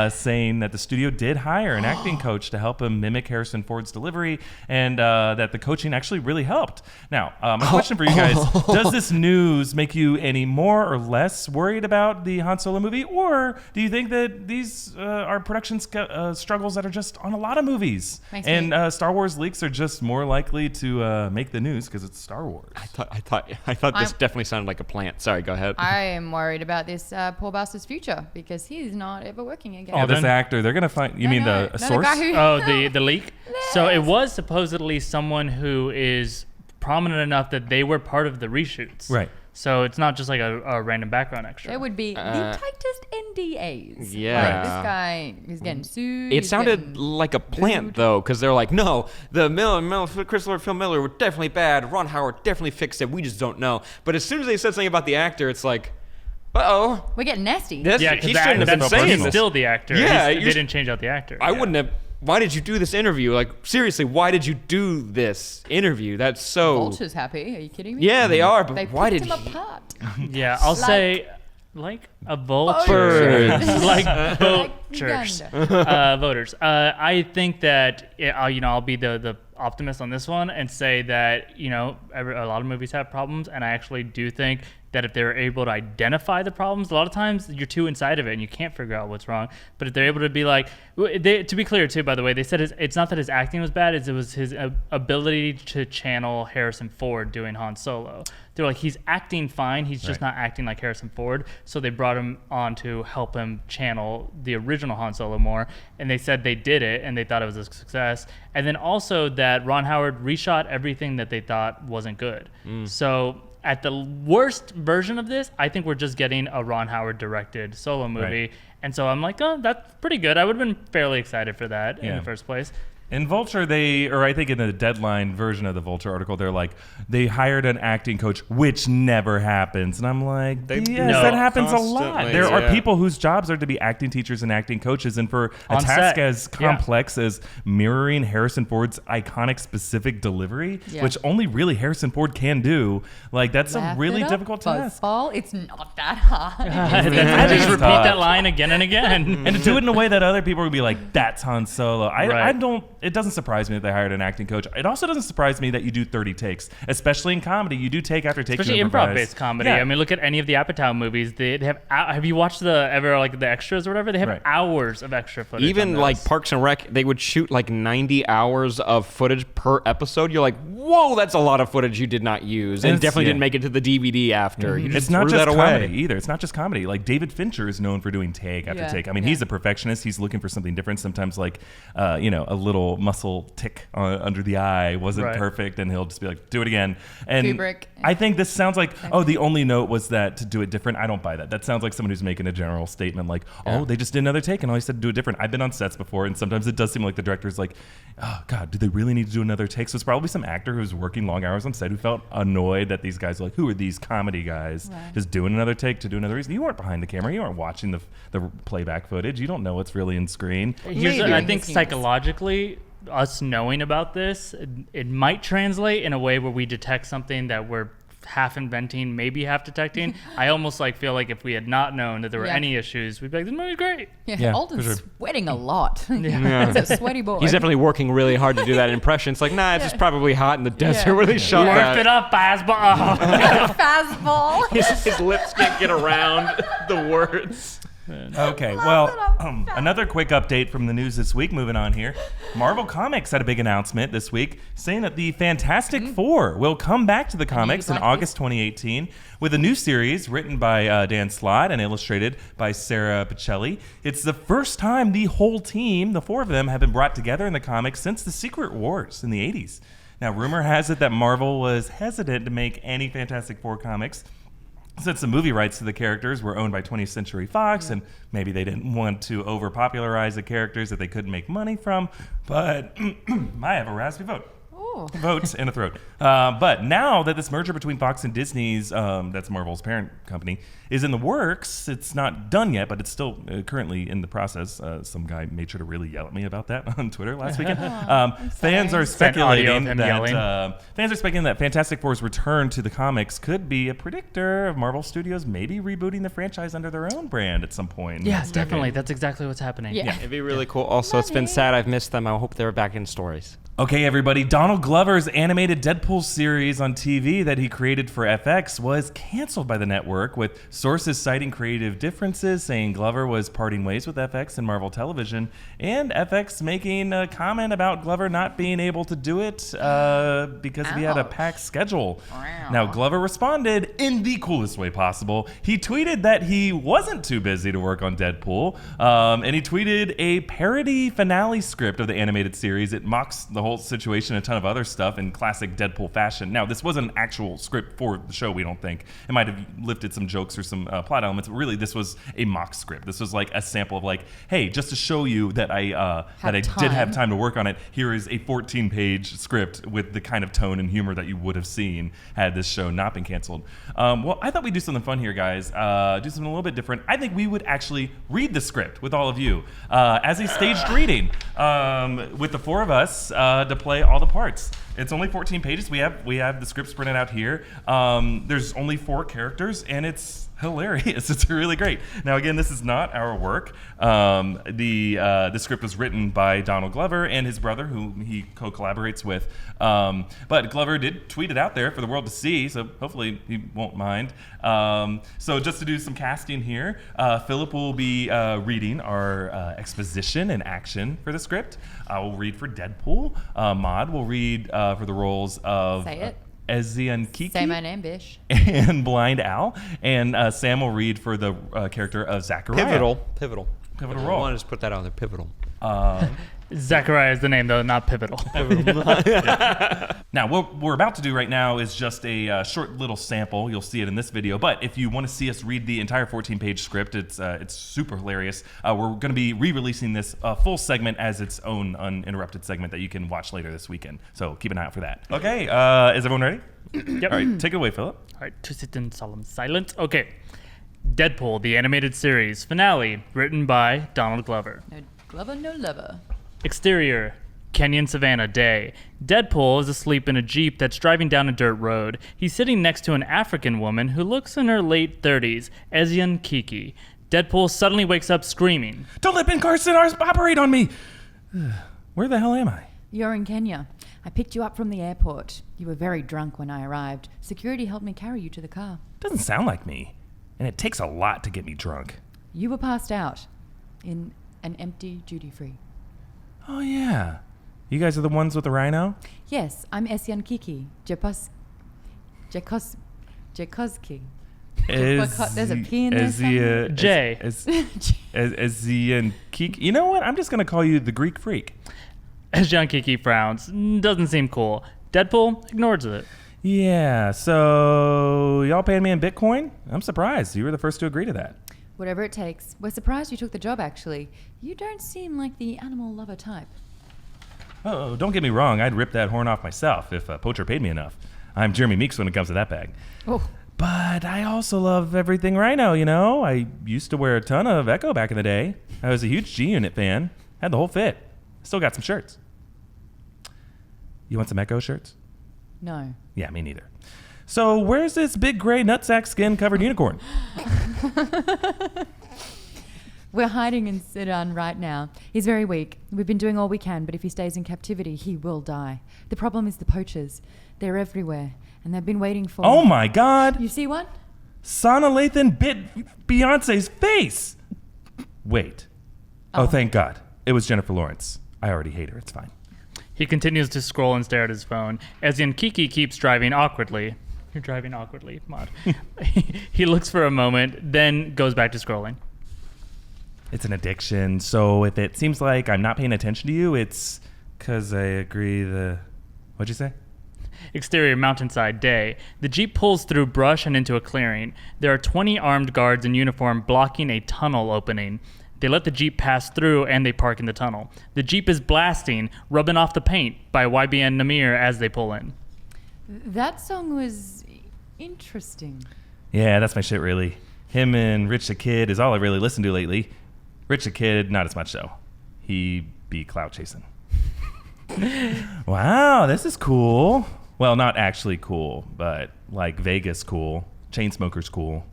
saying that the studio did hire an acting coach to help him mimic Harrison Ford's delivery, and that the coaching actually really helped. Now, my question for you guys, does this news make you any more or less worried about the Han Solo movie, or do you think that these are production struggles that are just on a lot of movies, and Star Wars leaks are just more likely to make the news because it's Star Wars? I thought this definitely sounded like a plant. Sorry, go ahead. I am worried about this poor bastard's future because he's not ever working again. Oh, this Alden? actor, they're going to find, you mean the source? guy who Oh, the leak? So it was supposedly someone who is prominent enough that they were part of the reshoots. Right. So it's not just like a random background extra. There would be the tightest NDAs. Yeah. Like, this guy is getting sued. It he's sounded getting like a plant, though, because they're like, no, the Chris Lord, Phil Miller were definitely bad. Ron Howard definitely fixed it. We just don't know. But as soon as they said something about the actor, it's like, uh-oh. We're getting nasty. Yeah, He because shouldn't have been that's saying he's this. still the actor. Yeah, They you're- didn't change out the actor. I wouldn't have. Why did you do this interview? Like, seriously, why did you do this interview? That's so... Vulture's happy. Are you kidding me? Yeah, they are, but They why picked did him he... apart. Yeah, I'll Like- say like a vulture. Birds. like Like vultures. Uganda. Voters. I think that I'll be the optimist on this one and say that a lot of movies have problems, and I actually do think that if they're able to identify the problems, a lot of times you're too inside of it and you can't figure out what's wrong. But if they're able to be like, to be clear too, by the way, they said it's not that his acting was bad, it was his ability to channel Harrison Ford doing Han Solo. They're like, he's acting fine, he's just not acting like Harrison Ford. So they brought him on to help him channel the original Han Solo more. And they said they did it and they thought it was a success. And then also that Ron Howard reshot everything that they thought wasn't good. So at the worst version of this, I think we're just getting a Ron Howard directed Solo movie. Right. And so I'm like, oh, that's pretty good. I would have been fairly excited for that in the first place. In Vulture, I think in the Deadline version of the Vulture article, they're like, they hired an acting coach, which never happens. And I'm like, yes, No, that happens a lot. constantly, There are yeah. people whose jobs are to be acting teachers and acting coaches. And for a On task set. as complex as mirroring Harrison Ford's iconic specific delivery, which only really Harrison Ford can do, like that's Laugh a really it up, difficult task. Buzzball. It's not that hard. I just repeat that line again and again. And to do it in a way that other people would be like, that's Han Solo. Right. It doesn't surprise me that they hired an acting coach. It also doesn't surprise me that you do 30 takes, especially in comedy. You do take after take. Especially to improvise. improv-based comedy. Yeah. I mean, look at any of the Apatow movies. They have. Have you watched the extras or whatever? They have hours of extra footage. Even on like those. Parks and Rec, they would shoot like 90 hours of footage per episode. You're like, whoa, that's a lot of footage you did not use, and It's- definitely yeah. didn't make it to the DVD after. You It's just not threw just that comedy away. either. It's not just comedy. Like David Fincher is known for doing take after take. I mean, he's a perfectionist. He's looking for something different. Sometimes like, a little little muscle tick under the eye wasn't perfect, and he'll just be like, do it again. And Kubrick. I think this sounds like, the only note was that to do it different. I don't buy that. That sounds like someone who's making a general statement like, they just did another take and all he said to do it different. I've been on sets before, and sometimes it does seem like the director's like, oh God, do they really need to do another take? So it's probably some actor who's working long hours on set who felt annoyed that these guys are like, who are these comedy guys just doing another take to do another reason? You weren't behind the camera. You weren't watching the playback footage. You don't know what's really in screen. I think psychologically, us knowing about this, it might translate in a way where we detect something that we're half inventing, maybe half detecting. I almost feel like if we had not known that there were any issues, we'd be like, this movie's great. Alden's sweating a lot. He's a sweaty boy. He's definitely working really hard to do that impression. It's like, nah, it's just probably hot in the desert where they shot that. Worked it up, fastball. Fastball. His lips can't get around the words. Okay, well, another quick update from the news this week. Moving on here. Marvel Comics had a big announcement this week saying that the Fantastic Four will come back to the comics in August 2018 with a new series written by Dan Slott and illustrated by Sarah Pichelli. It's the first time the whole team, the four of them, have been brought together in the comics since the Secret Wars in the 80s. Now, rumor has it that Marvel was hesitant to make any Fantastic Four comics since the movie rights to the characters were owned by 20th Century Fox, and maybe they didn't want to over-popularize the characters that they couldn't make money from, but I have a raspy vote. Votes in a throat. But now that this merger between Fox and Disney's, that's Marvel's parent company, is in the works, it's not done yet, but it's still currently in the process. Some guy made sure to really yell at me about that on Twitter last weekend. Fans are speculating that Fantastic Four's return to the comics could be a predictor of Marvel Studios maybe rebooting the franchise under their own brand at some point. Yes, definitely. That's exactly what's happening. Yeah. It'd be really cool. Also, it's been sad. I've missed them. I hope they're back in stories. Okay, everybody, Donald Glover's animated Deadpool series on TV that he created for FX was canceled by the network, with sources citing creative differences, saying Glover was parting ways with FX and Marvel Television, and FX making a comment about Glover not being able to do it because he had a packed schedule. Now, Glover responded in the coolest way possible. He tweeted that he wasn't too busy to work on Deadpool, and he tweeted a parody finale script of the animated series. It mocks the whole situation, a ton of other stuff in classic Deadpool fashion. Now, this wasn't an actual script for the show, we don't think. It might have lifted some jokes or some plot elements, but really this was a mock script. This was like a sample of like, hey, just to show you that I did have time to work on it, here is a 14-page script with the kind of tone and humor that you would have seen had this show not been canceled. Well, I thought we'd do something fun here, guys. Do something a little bit different. I think we would actually read the script with all of you as a staged reading with the four of us to play all the parts. It's only 14 pages. We have the scripts printed out here. There's only 4 characters, and it's hilarious. It's really great. Now, again, this is not our work. The script was written by Donald Glover and his brother, who he co-collaborates with. But Glover did tweet it out there for the world to see, so hopefully he won't mind. So just to do some casting here, Filup will be reading our exposition and action for the script. I will read for Deadpool. Maude will read for the roles of... Say it. Ezzy and Kiki. Say my name, Bish. And Blind Al. And Sam will read for the character of Zachariah. Pivotal Role. I want to just put that out there. Pivotal. Zachariah is the name, though, not pivotal. Now, what we're about to do right now is just a short little sample. You'll see it in this video. But if you want to see us read the entire 14-page script, it's super hilarious. We're going to be re-releasing this full segment as its own uninterrupted segment that you can watch later this weekend. So keep an eye out for that. Okay, is everyone ready? Yep. All right, take it away, Filup. All right, to sit in solemn silence. Okay. Deadpool, the animated series, finale, written by Donald Glover. No Glover, no lover. Exterior, Kenyan Savannah, day. Deadpool is asleep in a Jeep that's driving down a dirt road. He's sitting next to an African woman who looks in her late 30s, Ezzy Kiki. Deadpool suddenly wakes up screaming. Don't let Ben Carson operate on me! Where the hell am I? You're in Kenya. I picked you up from the airport. You were very drunk when I arrived. Security helped me carry you to the car. Doesn't sound like me. And it takes a lot to get me drunk. You were passed out in an empty duty-free. Oh, yeah. You guys are the ones with the rhino? Yes, I'm Ezzy Kiki. Jekoski. There's a P in there. J. Ezzy and Kiki. You know what? I'm just going to call you the Greek Freak. As John Kiki frowns, doesn't seem cool. Deadpool ignores it. Yeah, so y'all paying me in Bitcoin? I'm surprised. You were the first to agree to that. Whatever it takes. We're surprised you took the job, actually. You don't seem like the animal lover type. Oh, don't get me wrong. I'd rip that horn off myself if a poacher paid me enough. I'm Jeremy Meeks when it comes to that bag. Oh. But I also love everything Rhino, you know? I used to wear a ton of Echo back in the day. I was a huge G-Unit fan. Had the whole fit. Still got some shirts. You want some Echo shirts? No. Yeah, me neither. So where's this big gray nutsack skin covered unicorn? We're hiding in Sudan right now. He's very weak. We've been doing all we can, but if he stays in captivity, he will die. The problem is the poachers. They're everywhere, and they've been waiting for... Oh my God! You see one? Sana Lathan bit Beyonce's face! Wait. Oh, thank God. It was Jennifer Lawrence. I already hate her. It's fine. He continues to scroll and stare at his phone as Kiki keeps driving awkwardly. You're driving awkwardly, Maude. He looks for a moment, then goes back to scrolling. It's an addiction, so if it seems like I'm not paying attention to you, it's because I agree What'd you say? Exterior mountainside day. The Jeep pulls through brush and into a clearing. There are 20 armed guards in uniform blocking a tunnel opening. They let the Jeep pass through and they park in the tunnel. The Jeep is blasting, rubbing off the paint by YBN Namir as they pull in. That song was interesting. Yeah, that's my shit, really. Him and Rich the Kid is all I really listened to lately. Rich the Kid, not as much so. He be clout chasing. Wow, this is cool. Well, not actually cool, but like Vegas cool. Chainsmokers cool.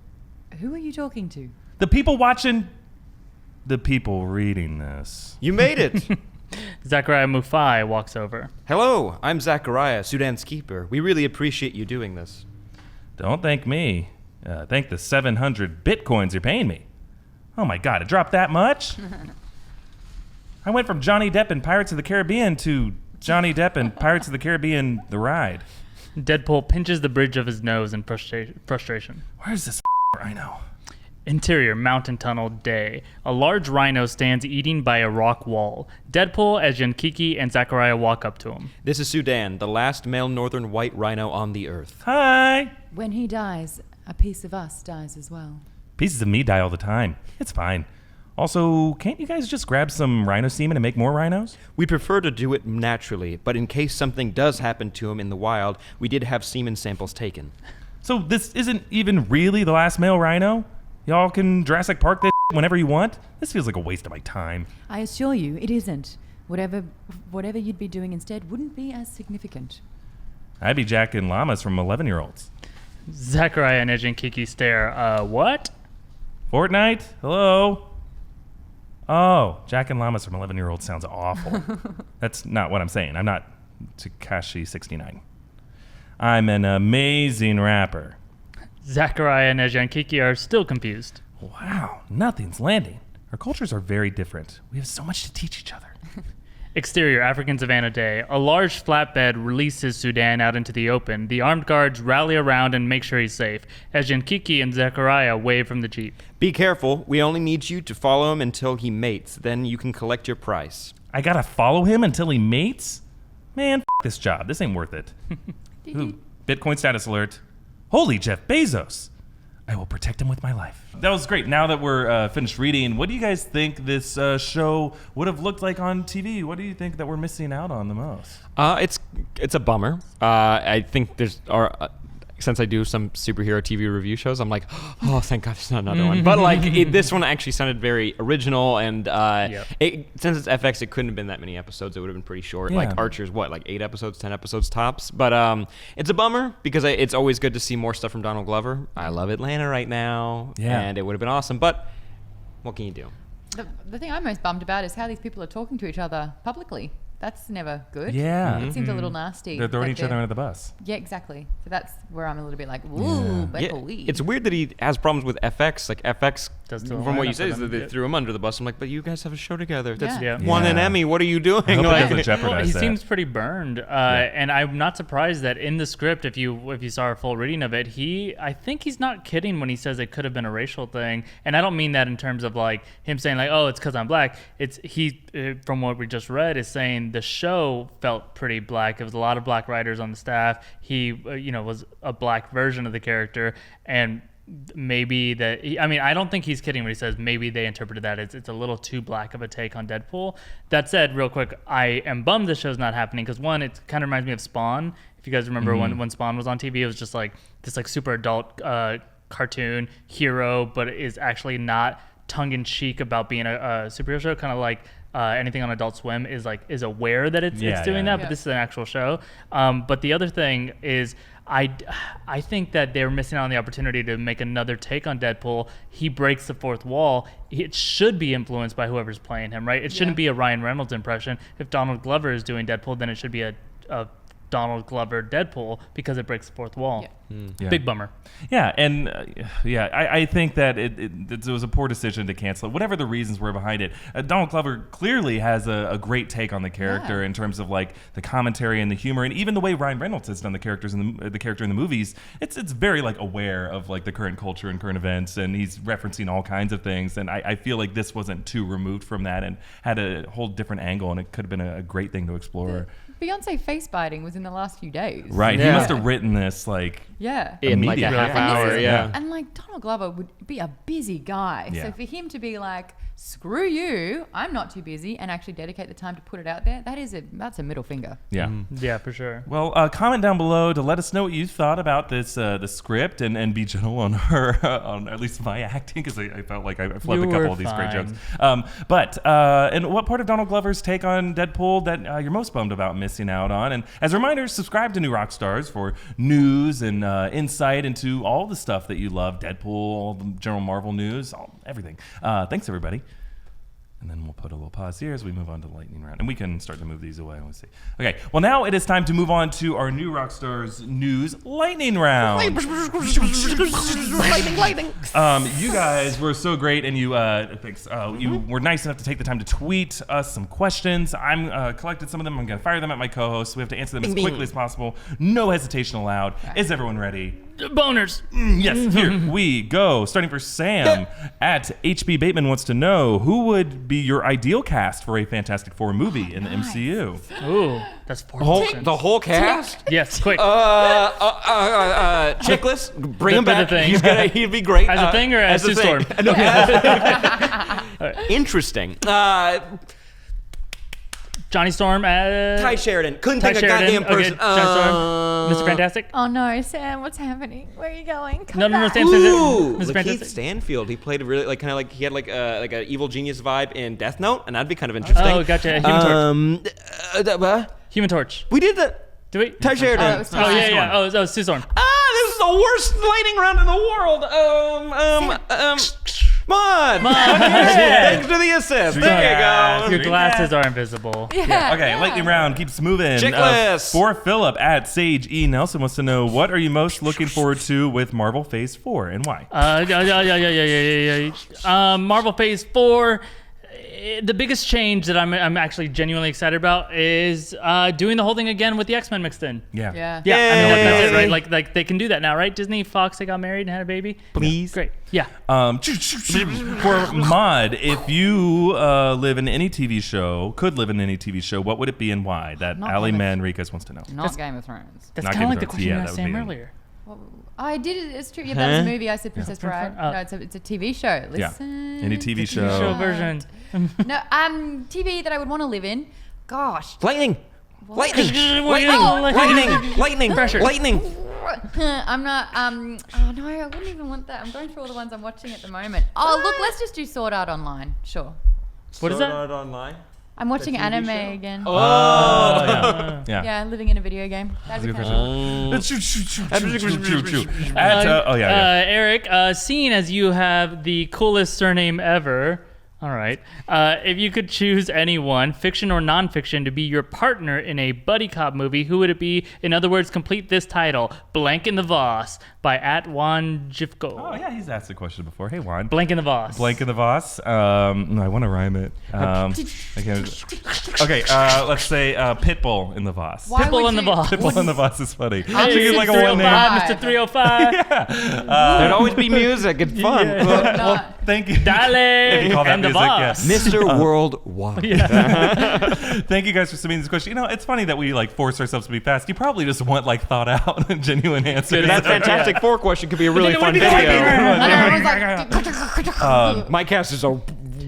Who are you talking to? The people watching, the people reading this. You made it. Zachariah Mufai walks over. Hello, I'm Zachariah, Sudan's keeper. We really appreciate you doing this. Don't thank me. Thank the 700 bitcoins you're paying me. Oh my God, it dropped that much? I went from Johnny Depp in Pirates of the Caribbean to Johnny Depp in Pirates of the Caribbean The Ride. Deadpool pinches the bridge of his nose in frustration. Where's this rhino? Interior mountain tunnel day. A large rhino stands eating by a rock wall. Deadpool, as Kiki and Zachariah walk up to him. This is Sudan, the last male northern white rhino on the earth. Hi! When he dies, a piece of us dies as well. Pieces of me die all the time. It's fine. Also, can't you guys just grab some rhino semen and make more rhinos? We prefer to do it naturally, but in case something does happen to him in the wild, we did have semen samples taken. So this isn't even really the last male rhino? Y'all can Jurassic Park this whenever you want? This feels like a waste of my time. I assure you, it isn't. Whatever you'd be doing instead wouldn't be as significant. I'd be jacking llamas from 11-year-olds. Zachariah and Kiki stare. What? Fortnite? Hello? Oh, jacking llamas from 11-year-olds sounds awful. That's not what I'm saying. I'm not Tekashi69. I'm an amazing rapper. Zachariah and Kiki are still confused. Wow, nothing's landing. Our cultures are very different. We have so much to teach each other. Exterior African Savannah Day. A large flatbed releases Sudan out into the open. The armed guards rally around and make sure he's safe, as Kiki and Zachariah wave from the Jeep. Be careful. We only need you to follow him until he mates. Then you can collect your price. I gotta follow him until he mates? Man, this job. This ain't worth it. Ooh, Bitcoin status alert. Holy Jeff Bezos. I will protect him with my life. That was great. Now that we're finished reading, what do you guys think this show would have looked like on TV? What do you think that we're missing out on the most? It's a bummer. I think since I do some superhero TV review shows, I'm like, oh, thank God it's not another one. But like this one actually sounded very original, and since it's FX, it couldn't have been that many episodes. It would have been pretty short. Yeah. Like Archer's, like 8 episodes, 10 episodes tops. But it's a bummer because it's always good to see more stuff from Donald Glover. I love Atlanta right now, and it would have been awesome. But what can you do? The thing I'm most bummed about is how these people are talking to each other publicly. That's never good. Yeah. It seems a little nasty. They're throwing that each other under the bus. Yeah, exactly. So that's where I'm a little bit like, ooh, better leave. It's weird that he has problems with FX. Like FX, Does still from what you line say, up is for that they them. threw him under the bus. I'm like, but you guys have a show together. That's Yeah. won an Yeah. Emmy. What are you doing? I hope it Like- doesn't jeopardize Well, he that. seems pretty burned, and I'm not surprised that in the script, if you saw a full reading of it, I think he's not kidding when he says it could have been a racial thing, and I don't mean that in terms of like him saying like, oh, it's because I'm black. It's he from what we just read is saying in the show felt pretty black. It was a lot of black writers on the staff. He, was a black version of the character, and maybe that. I don't think he's kidding when he says maybe they interpreted that as it's a little too black of a take on Deadpool. That said, real quick, I am bummed this show's not happening because one, it kind of reminds me of Spawn. If you guys remember when Spawn was on TV, it was just like this like super adult cartoon hero, but it is actually not tongue-in-cheek about being a superhero show, kind of like anything on Adult Swim is aware that it's doing that, but this is an actual show. But the other thing is I think that they're missing out on the opportunity to make another take on Deadpool. He breaks the fourth wall. It should be influenced by whoever's playing him, right? It shouldn't be a Ryan Reynolds impression. If Donald Glover is doing Deadpool, then it should be a Donald Glover Deadpool because it breaks the fourth wall. Big bummer. Yeah, and I think that it was a poor decision to cancel it. Whatever the reasons were behind it, Donald Glover clearly has a great take on the character in terms of like the commentary and the humor, and even the way Ryan Reynolds has done the character in the movies. It's very like aware of like the current culture and current events, and he's referencing all kinds of things. And I feel like this wasn't too removed from that and had a whole different angle, and it could have been a great thing to explore. Beyonce face biting was in the last few days. Right, he must have written this like in like a half hour. And like Donald Glover would be a busy guy, so for him to be like, screw you, I'm not too busy, and actually dedicate the time to put it out there, that's a middle finger. Yeah, for sure. Well, comment down below to let us know what you thought about this the script, and be gentle on her on at least my acting, because I felt like I flubbed a couple of these great jokes. And what part of Donald Glover's take on Deadpool that you're most bummed about missing out on? And as a reminder, subscribe to New Rockstars for news and insight into all the stuff that you love, Deadpool, all the general Marvel news, everything. Thanks, everybody. And then we'll put a little pause here as we move on to the lightning round. And we can start to move these away. Let's see. Okay, well, now it is time to move on to our New Rockstars news lightning round. Lightning. You guys were so great, and you were nice enough to take the time to tweet us some questions. I'm collected some of them. I'm going to fire them at my co-hosts. We have to answer them as quickly as possible. No hesitation allowed. Is everyone ready? Boners. Yes, here we go. Starting for Sam at HB Bateman wants to know, who would be your ideal cast for a Fantastic Four movie in the MCU? Ooh, that's 4 options. The whole cast? Yes, quick. Chickless, bring him back. Thing. He'd be great. As a thing or as Sue Storm? Interesting. Johnny Storm as... Ty Sheridan. Couldn't Ty think of a Sheridan. goddamn person. Okay, Johnny Storm. Mr. Fantastic? Oh no, Sam, what's happening? Where are you going? No, Sam. Ooh, Mr. Lakeith Fantastic? Stanfield. He played really he had like an evil genius vibe in Death Note, and that'd be kind of interesting. Oh, gotcha. Human Torch. Human Torch. We did that. Do we? Ty Sheridan. Oh, it was Sue Storm. This is the worst lightning round in the world. Come on. Thanks to the assist. There you go. Your glasses are invisible. Yeah. Okay, lightning round keeps moving. Chickless. For Filup at Sage E. Nelson wants to know, what are you most looking forward to with Marvel Phase 4 and why? Marvel Phase 4. The biggest change that I'm actually genuinely excited about is doing the whole thing again with the X-Men mixed in. Yeah. I mean, that's it, right? Like they can do that now, right? Disney, Fox, they got married and had a baby. Please. Great. Yeah. For Maude, if you could live in any TV show, what would it be and why? That Not Ali Game of- Manriquez wants to know. Not Game of Thrones. That's Not kind of Game like of the Thrones. question Yeah, you that asked would Sam be- earlier. I did it. It's true. Yeah, that was a movie. I said Princess Bride. Oh. No, it's a TV show. Listen. Any TV show. Show version. No, TV that I would want to live in. Gosh. Lightning. Pressure. I'm not. Oh no, I wouldn't even want that. I'm going through all the ones I'm watching at the moment. Oh look, let's just do Sword Art Online. Sure. What is that? Sword Art Online. I'm watching TV anime show? again. Oh, yeah. Yeah, living in a video game. That'd be kind of cool. Eric, seeing as you have the coolest surname ever, all right. If you could choose anyone, fiction or nonfiction, to be your partner in a buddy cop movie, who would it be? In other words, complete this title: Blank in the Voss by Juan Jifko. Oh, yeah, he's asked the question before. Hey, Juan. Blank in the Voss. Blank in the Voss. No, I want to rhyme it. Okay, let's say Pitbull in the Voss. Why Pitbull would in the you- Voss. Pitbull in the Voss is funny. Hey, Should get like a one name. Mr. Mr. 305. There'd always be music. It's fun. Not. Thank you. Dale If you call that and the music, Voss. yes. Mr. Worldwide. Thank you guys for submitting this question. It's funny that we like force ourselves to be fast. You probably just want like thought out and genuine answers. That Fantastic Four question could be a really fun video. And everyone's like, My cast is a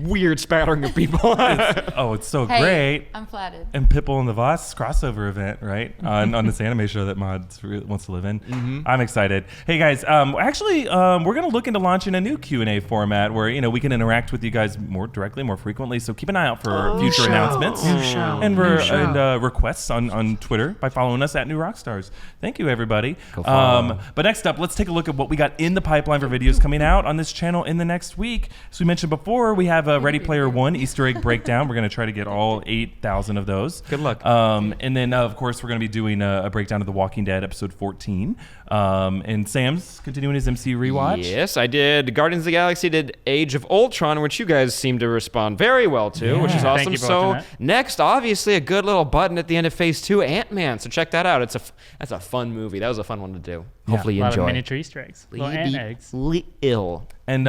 weird spattering of people. It's so hey, great. I'm flattered. And Pitbull and the Voss crossover event, right? on this anime show that Maude wants to live in. Mm-hmm. I'm excited. Hey guys, actually, we're gonna look into launching a new Q&A format where we can interact with you guys more directly, more frequently. So keep an eye out for future announcements and requests on Twitter by following us at NewRockstars. Thank you, everybody. But next up, let's take a look at what we got in the pipeline for videos coming out on this channel in the next week. So we mentioned before, we have a Ready Player One Easter egg breakdown. We're going to try to get all 8,000 of those. Good luck. And then, of course, we're going to be doing a breakdown of The Walking Dead episode 14. And Sam's continuing his MCU rewatch. Yes, I did. Guardians of the Galaxy did Age of Ultron, which you guys seem to respond very well to, which is Yeah. awesome. Thank you for So watching that. next, obviously, a good little button at the end of Phase 2, Ant-Man. So check that out. That's a fun movie. That was a fun one to do. Hopefully A you lot enjoy. of miniature Easter eggs. Little ant eggs. Ill. And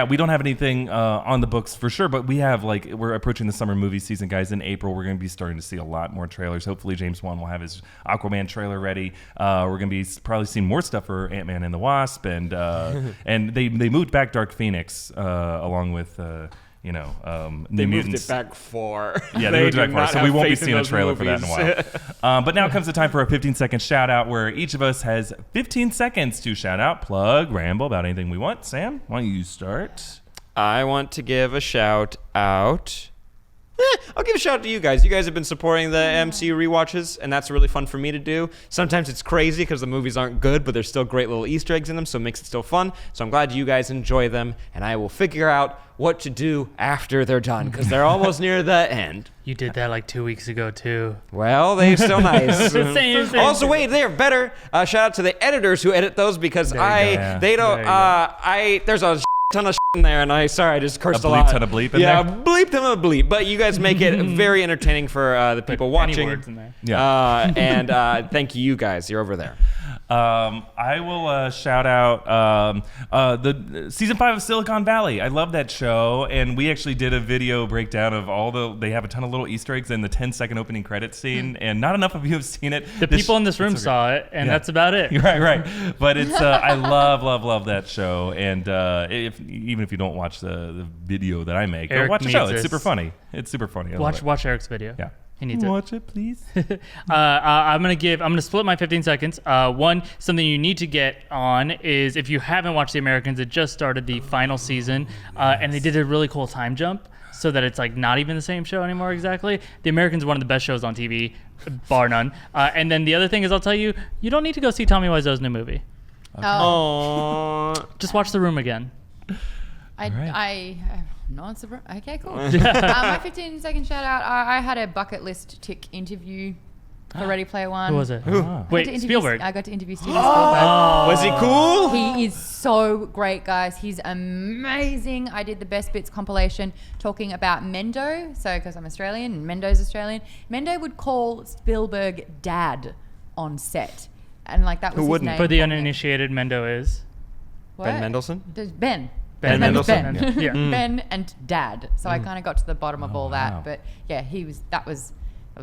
we don't have anything on the books for sure, but we're approaching the summer movie season, guys. In April, we're going to be starting to see a lot more trailers. Hopefully, James Wan will have his Aquaman trailer ready. We're going to be probably seeing more stuff for Ant-Man and the Wasp, and and they moved back Dark Phoenix along with. They New moved Mutants. it back far. Yeah, they moved it back do far, not so we have won't be faith in seeing a those trailer for that in a movies. while. But now comes the time for a 15-second shout-out where each of us has 15 seconds to shout out, plug, ramble about anything we want. Sam, why don't you start? I want to give a shout out. I'll give a shout out to you guys. You guys have been supporting the MCU rewatches, and that's really fun for me to do. Sometimes it's crazy because the movies aren't good, but there's still great little Easter eggs in them, so it makes it still fun. So I'm glad you guys enjoy them, and I will figure out what to do after they're done because they're almost near the end. You did that like 2 weeks ago too. Well, they're still nice. Same. Also, wait, they're better. Shout out to the editors who edit those because There you go. they don't. There you There's a ton of in there, and I just cursed a bleep lot. ton of bleep in yeah, there? bleep them a bleep. But you guys make it very entertaining for the people watching. Any words in there. Yeah. And thank you guys. You're over there. I will shout out the season 5 of Silicon Valley. I love that show, and we actually did a video breakdown of they have a ton of little Easter eggs in the 10-second opening credits scene, and not enough of you have seen it. The people in this room saw it, and that's about it. Right. But it's I love that show, and even if you don't watch the video that I make, go Erik watch the show. needs It's super this. funny. It's super funny. I love it. Watch Eric's video. Yeah. He needs it. Watch it, please. I'm gonna split my 15 seconds. One, something you need to get on is if you haven't watched The Americans, it just started the final season, and they did a really cool time jump so that it's like not even the same show anymore exactly. The Americans is one of the best shows on TV, bar none. And then the other thing is I'll tell you, you don't need to go see Tommy Wiseau's new movie. Just watch The Room again. Not surprised. Okay, cool. My 15-second shout out. I had a bucket list tick interview for Ready Player One. Who was it? Ah. Wait, Spielberg. I got to interview Steven Spielberg. Was he cool? He is so great, guys. He's amazing. I did the Best Bits compilation talking about Mendo. So, because I'm Australian and Mendo's Australian, Mendo would call Spielberg Dad on set. And like that was Who his wouldn't? name. For the for me. uninitiated, Mendo is. What? Ben Mendelsohn? Ben. Ben His name was Mendelsohn? Ben. Yeah. Ben and Dad. So I kind of got to the bottom of all that. wow. But yeah, that was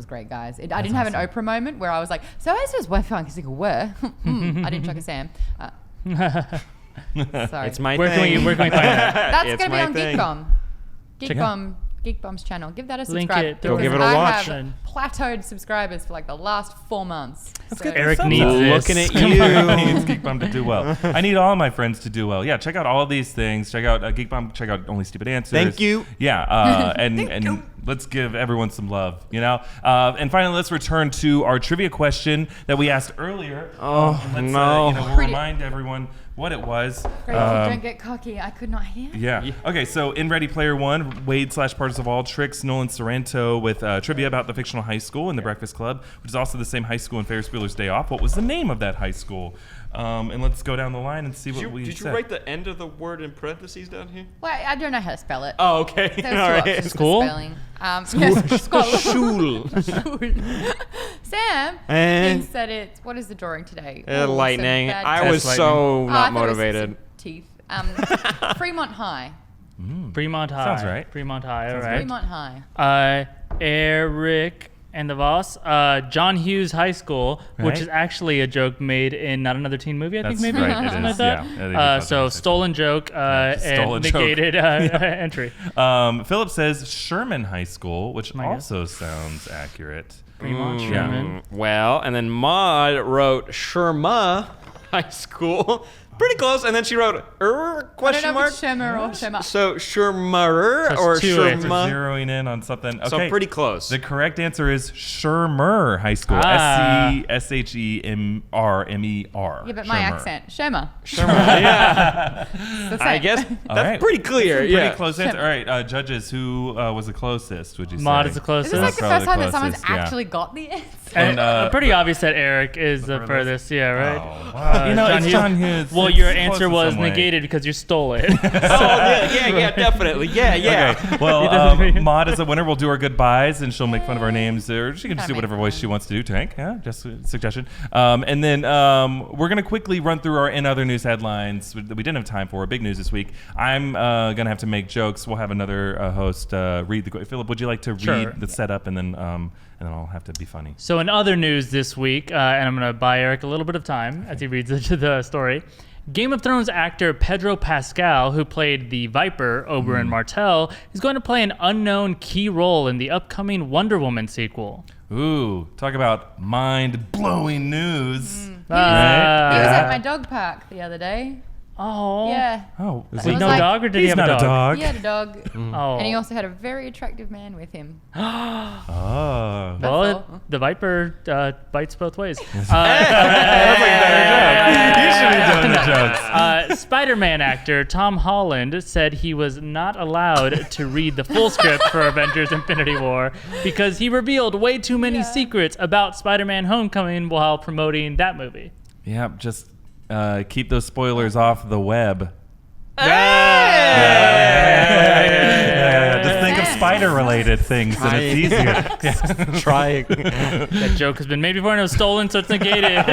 great, guys. I didn't have an Oprah moment where I was like, so I just went fun because you were. I didn't chuck a Sam. Sorry. It's my Where thing. can we find that? That's It's going to be my on thing. Geekbomb. Geekbomb's channel. Give that a Link subscribe. it. Go because give it a I watch. have plateaued subscribers for like the last 4 months. That's So- good. Erik Thumbs needs up. this. Looking at He you. needs Geek Bomb to do well. I need all my friends to do well. Yeah, check out all these things. Check out Geek Bomb. Check out Only Stupid Answers. Thank you. Yeah, and let's give everyone some love. And finally, let's return to our trivia question that we asked earlier. Let's, no. we'll remind everyone what it was. Great, don't get cocky. I could not hear. Yeah. Okay, so in Ready Player One, Wade/Parts of All Tricks, Nolan Sorrento with trivia about the fictional high school in the Breakfast Club, which is also the same high school in Ferris Bueller's Day Off. What was the name of that high school? And let's go down the line and see what we Did you said. wait the end of the word in parentheses down here? Well, I don't know how to spell it. Oh, okay. There was All two right. options for School? spelling. Yes, school. Shul. Sam thinks that it's, what is the drawing today? Oh, some Lightning. bad I teeth. was That's so Oh, I not thought it was motivated. some teeth. Fremont High. Fremont High. Sounds right. Fremont High, all Sounds right. Fremont High. Eric and the Voss. John Hughes High School, which Right. is actually a joke made in Not Another Teen Movie, I think That's maybe? right, it Something is, like that. yeah. They do call it So High School. stolen joke stolen and joke. negated entry. Philip says Sherman High School, which my God. also sounds accurate. Fremont, Yeah. Sherman. Well, and then Maude wrote Sherma High School. Pretty close. And then she wrote I don't question know if mark. it's Shimmer or Shimmer. So Shermer So or it's two It's Sherma. zeroing in on something. Okay. So pretty close. The correct answer is Shermer High School. Ah. SCHEMRMER. Yeah, but my accent. Shimmer. yeah. The same. I guess All that's right. pretty clear. Pretty Yeah. close answer. All right, judges, who was the closest, would you say? Maude is the Is closest. this like the Probably first time the that someone's closest, yeah. actually got the answer? And And, pretty obvious that Eric is the furthest? furthest. Yeah, right. Oh, wow. You know, John it's Hughes. John Hughes. Well, It's your close answer in was some way. negated because you stole it. yeah, definitely. Yeah. Okay. Well, Maude is a winner. We'll do our goodbyes, and she'll make fun of our names, or she can just do whatever voice she wants to do. Tank, yeah, just a suggestion. And then we're gonna quickly run through our in other news headlines that we didn't have time for. Big news this week. I'm gonna have to make jokes. We'll have another host read the. Philip, would you like to read Sure. the setup, and then I'll have to be funny. So in other news this week, and I'm going to buy Eric a little bit of time as he reads the story, Game of Thrones actor Pedro Pascal, who played the Viper Oberyn Martell, is going to play an unknown key role in the upcoming Wonder Woman sequel. Ooh, talk about mind-blowing news. He was at my dog park the other day. Oh. Yeah. Oh, Is I he was no like, dog or did he he's have a not dog? He had a dog. Oh. And he also had a very attractive man with him. Oh. Well, That's all. the Viper bites both ways. You should be doing the jokes. Spider-Man actor Tom Holland said he was not allowed to read the full script for Avengers Infinity War because he revealed way too many secrets about Spider-Man Homecoming while promoting that movie. Yeah, just keep those spoilers off the web. Just think of spider-related things, and it's easier. Try. That joke has been made before and it was stolen, so it's negated.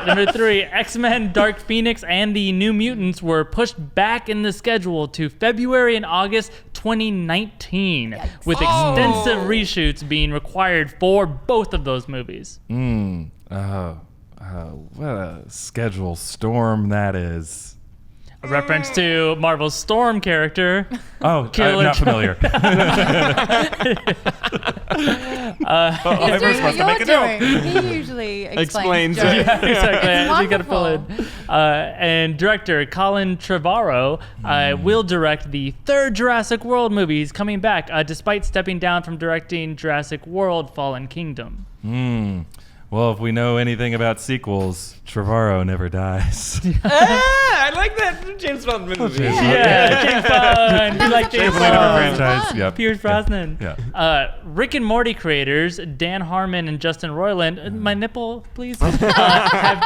Number 3, X-Men, Dark Phoenix, and the New Mutants were pushed back in the schedule to February and August 2019, with extensive reshoots being required for both of those movies. What a schedule storm that is. A reference to Marvel's Storm character. Oh, Killer I'm not familiar. He's I'm doing supposed what to make a you're joke. doing. He usually explains Explains. jokes. Exactly. It's You gotta fill in. And director Colin Trevorrow will direct the third Jurassic World movie. He's coming back, despite stepping down from directing Jurassic World: Fallen Kingdom. Well, if we know anything about sequels, Trevorrow never dies. I like that James Bond movie. Yeah, James Bond. You like James Can't believe our Bond? franchise. Yep. Pierce Brosnan. Yeah. Rick and Morty creators Dan Harmon and Justin Roiland, my nipple, please, have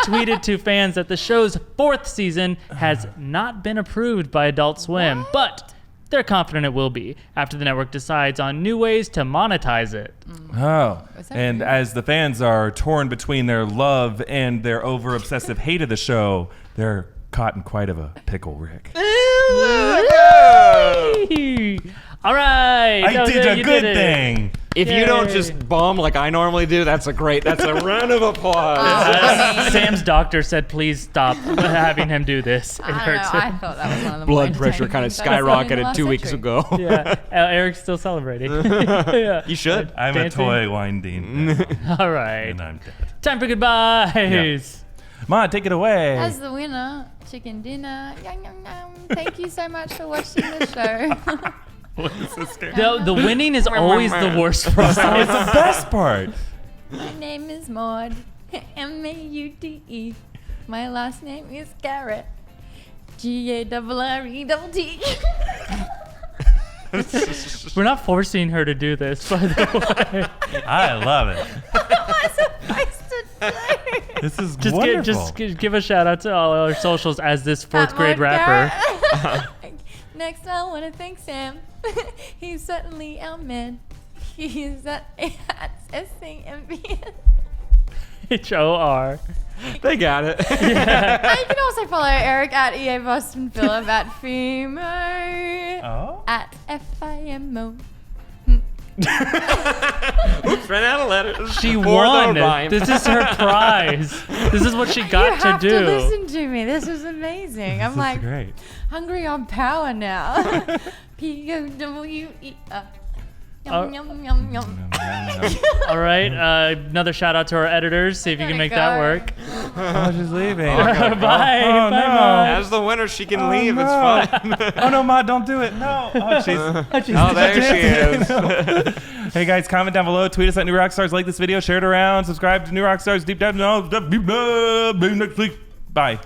tweeted to fans that the show's 4th season has not been approved by Adult Swim, but they're confident it will be after the network decides on new ways to monetize it. Oh, Was that and weird? as the fans are torn between their love and their over-obsessive hate of the show, they're caught in quite of a pickle, Rick. All right. I that was did it. a You good did it. thing. If you don't Yay. just bomb like I normally do, that's a round of applause. Sam's doctor said, please stop having him do this. It I don't know. hurts I him. thought that was one of the Blood more pressure entertaining kind of things I've seen in the skyrocketed last 2 weeks century. ago. Yeah, Eric's still celebrating. Yeah. You should. I'm Dancing. a toy winding, All right. and I'm dead. Time for goodbyes. Ma, take it away. As the winner, chicken dinner. Yum, yum, yum. Thank you so much for watching the show. What is this game? The winning is always the worst for us. It's the best part. My name is Maude. M-A-U-D-E. My last name is Garrett. G-A-R-R-E-T-T. We're not forcing her to do this, by the way. I love it. What am I supposed to do? This is Just wonderful. give a shout out to all our socials as this 4th At grade Maude rapper. Garrett. Next, I want to thank Sam. He's certainly our man. He's at S-A-M-B-S. HOR. They got it. You can also follow Eric at EA Voss and Filup at Fimo at FIMO. Oops, ran out of letters. She For the won. rhyme. This is her prize. This is what she got You have to do. to listen to me. This was amazing. I'm like Great. hungry on power now. P-O-W-E-R. Yum, yum, yum, yum. All right, another shout out to our editors. See if you can make that work. Oh, she's leaving. Bye. Oh, Bye, no. Maude. As the winner, she can Oh, leave. no. It's fine. Oh no, Ma, don't do it. No. Oh, she's. Oh, there she is. Hey guys, comment down below, tweet us at New Rockstars, like this video, share it around, subscribe to New Rockstars, deep dive. No, next week. Bye.